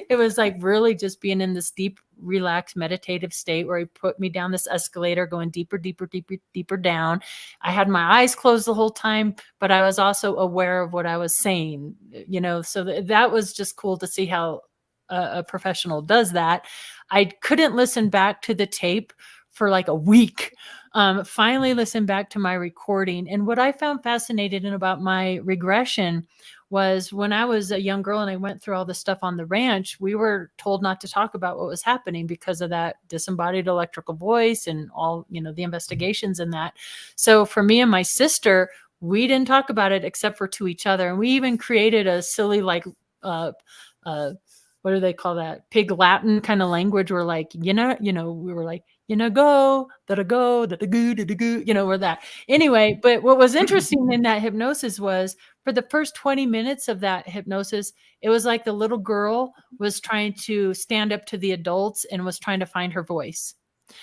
It was like really just being in this deep, relaxed, meditative state where he put me down this escalator going deeper, deeper, deeper, deeper down. I had my eyes closed the whole time, but I was also aware of what I was saying, you know, so that was just cool to see how a professional does that. I couldn't listen back to the tape for like a week. Finally listened back to my recording. And what I found fascinating about my regression was when I was a young girl and I went through all the stuff on the ranch, we were told not to talk about what was happening because of that disembodied electrical voice and all, you know, the investigations and that. So for me and my sister, we didn't talk about it except for to each other. And we even created a silly, like, what do they call that? Pig Latin kind of language. We're like, we were like, go, da-da-go, da-da-goo, da-da-goo, we're that. Anyway, but what was interesting in that hypnosis was for the first 20 minutes of that hypnosis, it was like the little girl was trying to stand up to the adults and was trying to find her voice.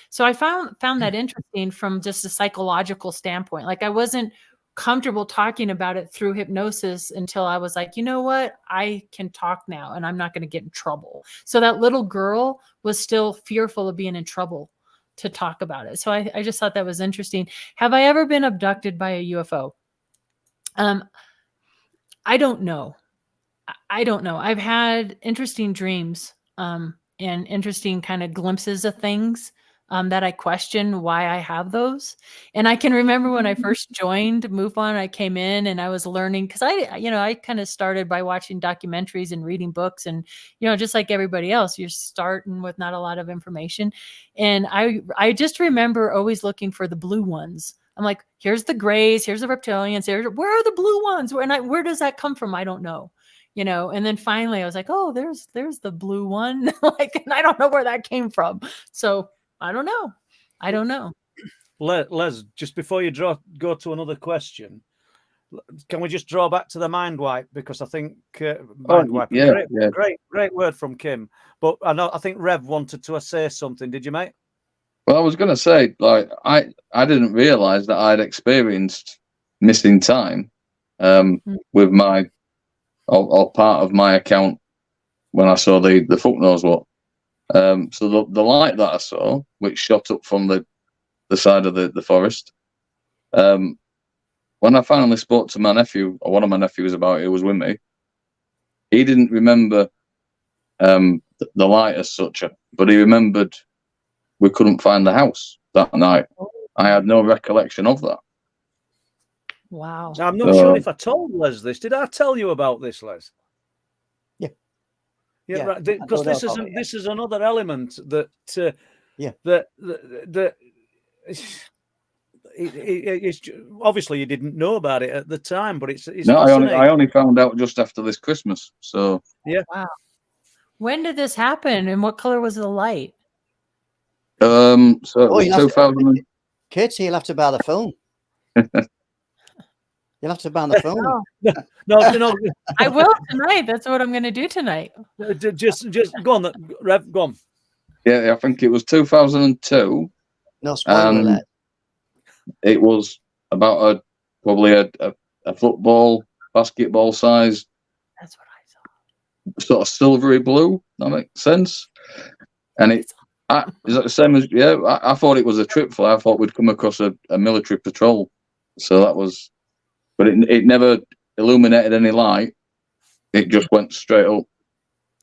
So I found that interesting from just a psychological standpoint. Like I wasn't comfortable talking about it through hypnosis until I was like, you know what, I can talk now and I'm not going to get in trouble. So that little girl was still fearful of being in trouble to talk about it. So I just thought that was interesting. Have I ever been abducted by a UFO? I don't know. I've had interesting dreams and interesting kind of glimpses of things that I question why I have those. And I can remember when I first joined MUFON, I came in and I was learning because I kind of started by watching documentaries and reading books and, just like everybody else, you're starting with not a lot of information. And I just remember always looking for the blue ones. I'm like, here's the grays, here's the reptilians, where are the blue ones? Where does that come from? I don't know. And then finally I was like, oh, there's the blue one. And I don't know where that came from. So I don't know. Les, just before you go to another question, can we just draw back to the mind wipe? Because I think mind wipe, great word from Kim. But I think Rev wanted to say something. Did you, mate? Well, I was going to say, like, I didn't realize that I'd experienced missing time with my or part of my account when I saw the fuck knows what. So the light that I saw, which shot up from the side of the forest, when I finally spoke to my nephew, or one of my nephews about it, who was with me, he didn't remember the light as such, but he remembered we couldn't find the house that night. I had no recollection of that. Wow. Now, I'm not sure if I told Les this. Did I tell you about this, Les? Yeah, right. Because this is another element that it's obviously you didn't know about it at the time, but it's no, I only found out just after this Christmas. So yeah. Wow. When did this happen, and what color was the light? So it was 2000. Katie, you'll have to buy the film. You'll have to buy the film. No. I will tonight. That's what I'm going to do tonight. Just go on, Rev. Go on. Yeah, I think it was 2002. No spoiler alert. It was about probably a football, basketball size. That's what I saw. Sort of silvery blue. That makes sense. And is that the same as? Yeah, I thought it was a trip fly. I thought we'd come across a military patrol. So that was, but it never illuminated any light. It just went straight up.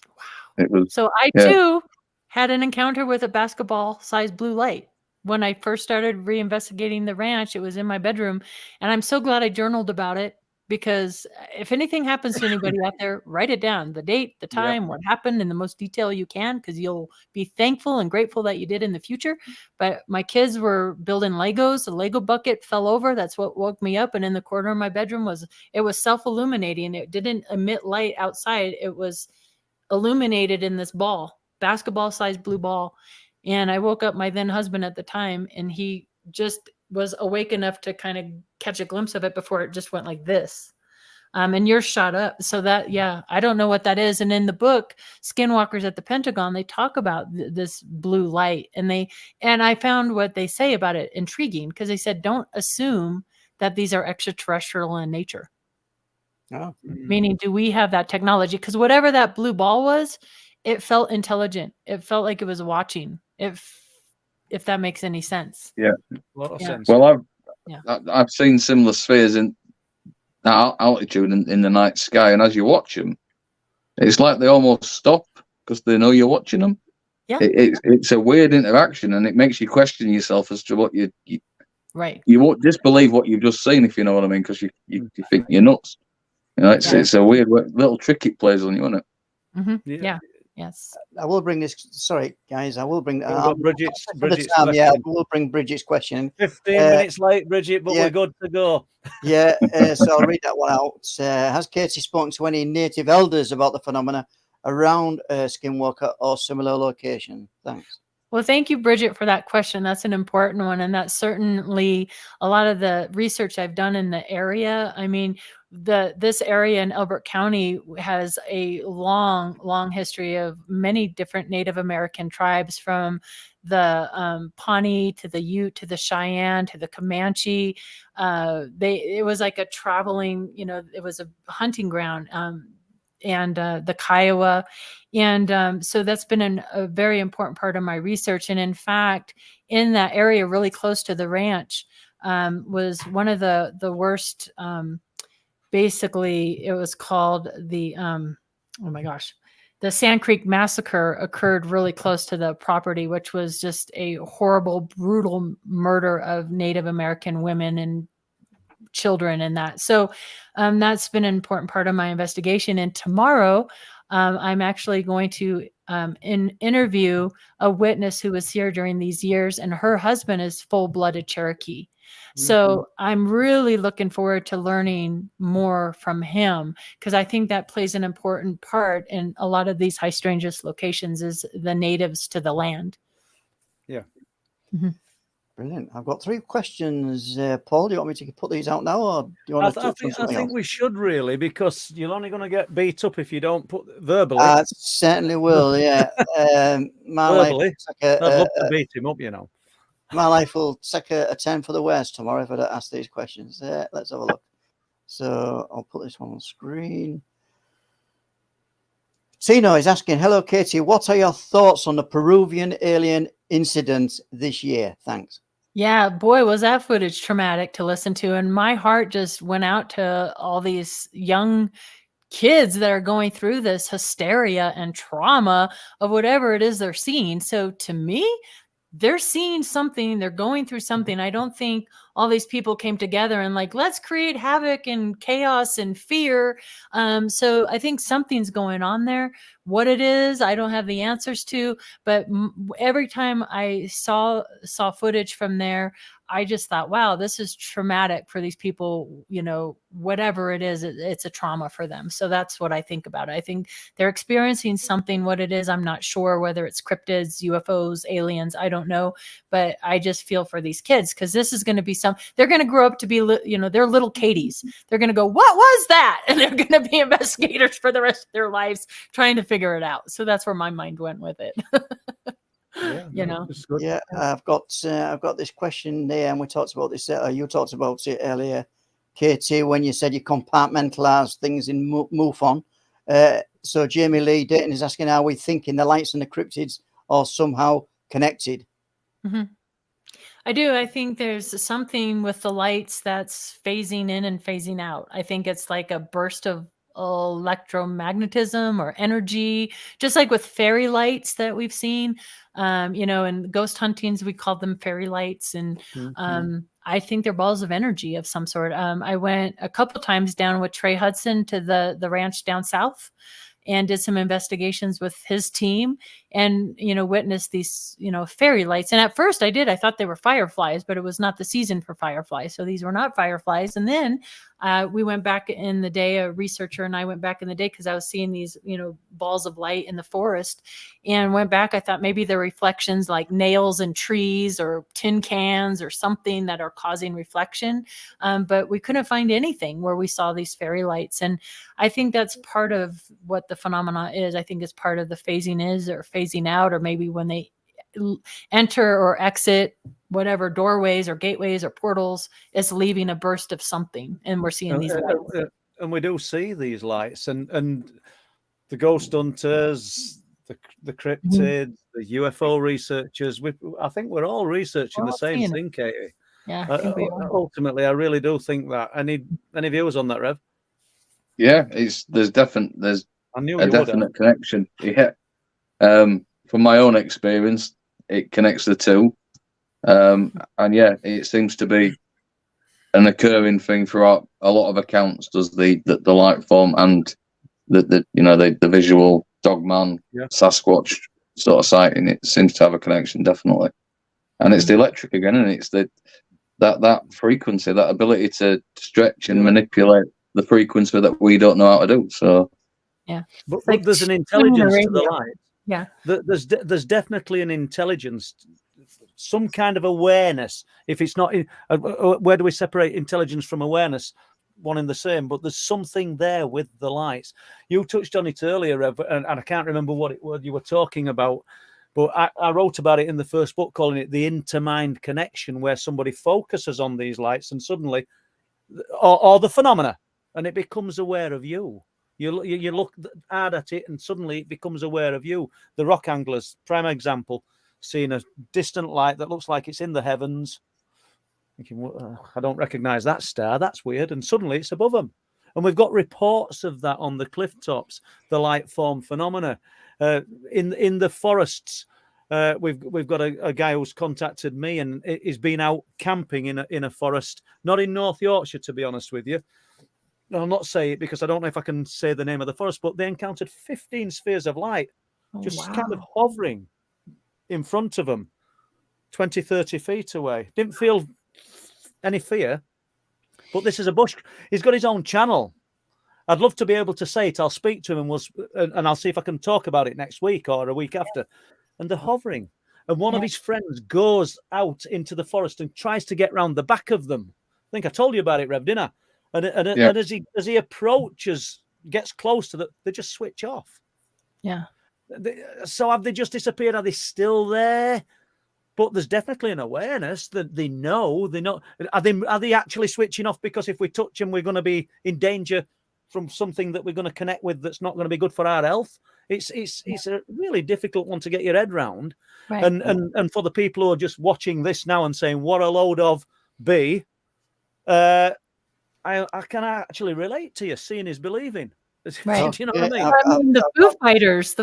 Wow. It was. So I too had an encounter with a basketball-sized blue light. When I first started reinvestigating the ranch, it was in my bedroom, and I'm so glad I journaled about it, because if anything happens to anybody out there, write it down, the date, the time, what happened in the most detail you can, because you'll be thankful and grateful that you did in the future. But my kids were building Legos. A Lego bucket fell over. That's what woke me up. And in the corner of my bedroom was self-illuminating. It didn't emit light outside. It was illuminated in this ball, basketball-sized blue ball. And I woke up my then husband at the time, and he just was awake enough to kind of catch a glimpse of it before it just went like this. And yours shot up. So that, I don't know what that is. And in the book, Skinwalkers at the Pentagon, they talk about this blue light, and I found what they say about it intriguing, because they said, don't assume that these are extraterrestrial in nature. Oh. Meaning, do we have that technology? Because whatever that blue ball was, it felt intelligent. It felt like it was watching. If that makes any sense. Yeah. A lot of sense. Well, I've seen similar spheres in altitude in the night sky, and as you watch them, it's like they almost stop because they know you're watching them. Yeah. It's a weird interaction, and it makes you question yourself as to what you won't disbelieve what you've just seen, if you know what I mean, because you think you're nuts. You know, it's a weird little trick it plays on you, isn't it? Mm-hmm. Yeah. Yes. I will bring this. Sorry, guys. I will bring. Bridget's I will bring Bridget's question. 15 minutes late, Bridget, but we're good to go. Yeah. So I'll read that one out. Has Katie spoken to any native elders about the phenomena around Skinwalker or similar location? Thanks. Well, thank you, Bridget, for that question. That's an important one. And that's certainly a lot of the research I've done in the area. I mean, this area in Elbert County has a long history of many different Native American tribes, from the Pawnee to the Ute to the Cheyenne to the Comanche. It was like a traveling, it was a hunting ground. And the Kiowa. And so that's been a very important part of my research. And in fact, in that area really close to the ranch was one of the worst, basically it was called the Sand Creek Massacre occurred really close to the property, which was just a horrible, brutal murder of Native American women and children and that. So that's been an important part of my investigation. And tomorrow I'm actually going to interview a witness who was here during these years, and her husband is full-blooded Cherokee. Mm-hmm. So I'm really looking forward to learning more from him, because I think that plays an important part in a lot of these high strangeness locations, is the natives to the land. Yeah. Mm-hmm. Brilliant. I've got 3 questions. Paul, do you want me to put these out now, or do you want to? I think we should, really, because you're only going to get beat up if you don't put verbally. I certainly will. Yeah. Verbally, I'd love to beat him up. My life will take a 10 for the worst tomorrow if I don't ask these questions. Let's have a look. So I'll put this one on screen. Tino is asking, hello, Katie. What are your thoughts on the Peruvian alien incident this year? Thanks. Yeah, boy, was that footage traumatic to listen to. And my heart just went out to all these young kids that are going through this hysteria and trauma of whatever it is they're seeing. So to me, they're seeing something, they're going through something. I don't think all these people came together and like, let's create havoc and chaos and fear. So I think something's going on there. What it is, I don't have the answers to, but every time I saw footage from there, I just thought, wow, this is traumatic for these people, you know, whatever it is, it's a trauma for them. So that's what I think about it. I think they're experiencing something. What it is, I'm not sure, whether it's cryptids, UFOs, aliens, I don't know. But I just feel for these kids, because this is going to be they're going to grow up to be, you know, they're little Katies. They're going to go, what was that? And they're going to be investigators for the rest of their lives trying to figure it out. So that's where my mind went with it. Yeah, you know. Yeah, I've got this question there, and we talked about this. You talked about it earlier, Katie, when you said you compartmentalize things in MUFON. So Jamie Lee Dayton is asking, are we thinking the lights and the cryptids are somehow connected? Mm-hmm. I do. I think there's something with the lights that's phasing in and phasing out. I think it's like a burst of electromagnetism or energy, just like with fairy lights that we've seen. You know, in ghost huntings, we call them fairy lights. And I think they're balls of energy of some sort. I went a couple times down with Trey Hudson to the ranch down south and did some investigations with his team, and, you know, witnessed these, you know, fairy lights. And at first I thought they were fireflies, but it was not the season for fireflies. So these were not fireflies. And then we went back in the day, a researcher and I went back in the day, because I was seeing these, you know, balls of light in the forest, and went back. I thought maybe they're reflections like nails and trees or tin cans or something that are causing reflection. But we couldn't find anything where we saw these fairy lights. And I think that's part of what the phenomena is. I think it's part of the phasing is, or phasing out, or maybe when they enter or exit whatever doorways or gateways or portals, is leaving a burst of something, and we're seeing these lights. And we do see these lights, and the ghost hunters, the cryptids, the UFO researchers. I think we're all researching the same thing, Katie. Yeah, I think we are. Ultimately, I really do think that. Any views on that, Rev? Yeah, there's a definite connection. Yeah. From my own experience, it connects the two. And yeah, it seems to be an occurring thing throughout a lot of accounts. Does the light form and the visual dogman, Sasquatch sort of sighting? It seems to have a connection, definitely. And it's the electric again, and it's that frequency, that ability to stretch and manipulate the frequency that we don't know how to do. So yeah, but there's an intelligence to the light. Yeah, there's definitely an intelligence, some kind of awareness. If it's not, where do we separate intelligence from awareness? One and the same, but there's something there with the lights. You touched on it earlier, Rev, and I can't remember what you were talking about, but I wrote about it in the first book, calling it the intermind connection, where somebody focuses on these lights and suddenly, or the phenomena, and it becomes aware of you. You look hard at it, and suddenly it becomes aware of you. The rock anglers, prime example, seeing a distant light that looks like it's in the heavens, thinking, I don't recognize that star. That's weird. And suddenly it's above them. And we've got reports of that on the cliff tops, the light form phenomena. In the forests, we've got a guy who's contacted me, and he's been out camping in a forest, not in North Yorkshire, to be honest with you. I'll not say it because I don't know if I can say the name of the forest, but they encountered 15 spheres of light kind of hovering in front of them, 20, 30 feet away. Didn't feel any fear, but this is a bush. He's got his own channel. I'd love to be able to say it. I'll speak to him and I'll see if I can talk about it next week or a week after. And they're hovering. And one of his friends goes out into the forest and tries to get round the back of them. I think I told you about it, Rev, didn't I? And as he approaches, gets close to they just switch off. Yeah. So have they just disappeared? Are they still there? But there's definitely an awareness that they know. Are they actually switching off because if we touch them, we're going to be in danger from something that we're going to connect with that's not going to be good for our health? It's a really difficult one to get your head round. Right. And for the people who are just watching this now and saying, what a load of B, I can actually relate to you. Seeing is believing. Right. Do you know what I mean? I mean, the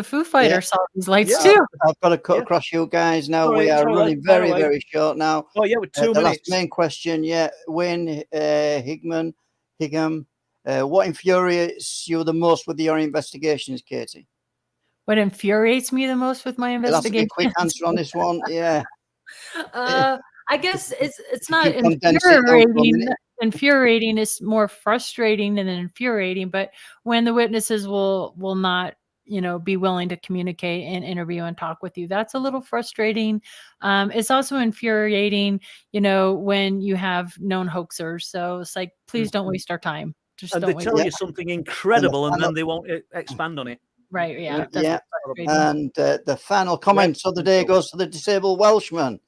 Foo Fighters saw these lights too. I've got to cut across you guys now. We are running very, very short now. Oh, yeah, with 2 minutes. The last main question, Wayne Higham, what infuriates you the most with your investigations, Katie? What infuriates me the most with my investigation? Quick answer on this one. Yeah. I guess it's not infuriating. Infuriating is more frustrating than infuriating. But when the witnesses will not, be willing to communicate and interview and talk with you, that's a little frustrating. It's also infuriating, when you have known hoaxers. So it's like, please don't waste our time. And they tell you something incredible, and then they won't expand on it. Right. Yeah. And the final comment of the day goes to the disabled Welshman.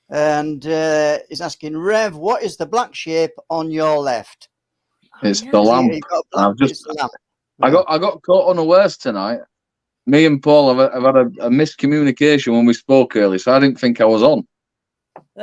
And he's asking, Rev, what is the black shape on your left? It's the lamp. I got caught unawares tonight. Me and Paul have had a miscommunication when we spoke earlier, so I didn't think I was on.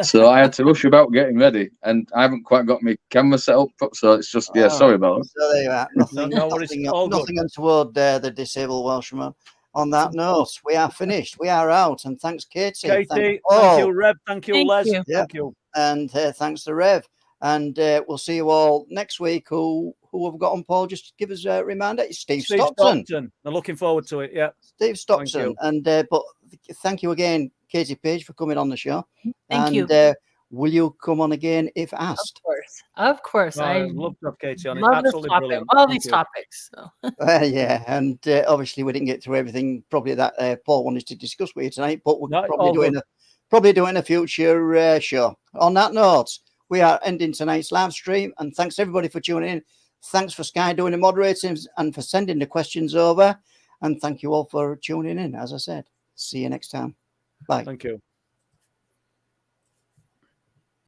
So I had to rush about getting ready, and I haven't quite got my camera set up. So it's just sorry about it. So there you are. Nothing untoward the disabled Welshman. On that note, we are finished. We are out. And thanks, Katie. Thank you, Rev. Thank you, Les. Thank you. And thanks to Rev. And we'll see you all next week. Who have got on, Paul? Just give us a reminder. It's Steve Stockton. I'm looking forward to it. Yeah. Steve Stockton. And but thank you again, Katie Paige, for coming on the show. Thank you. Will you come on again if asked? Of course. I love to have Katie on. Love this topic. All these topics. So. And obviously we didn't get through everything probably that Paul wanted to discuss with you tonight, but we're probably doing a future show. On that note, we are ending tonight's live stream, and thanks everybody for tuning in. Thanks for Sky doing the moderating and for sending the questions over, and thank you all for tuning in. As I said, see you next time. Bye. Thank you.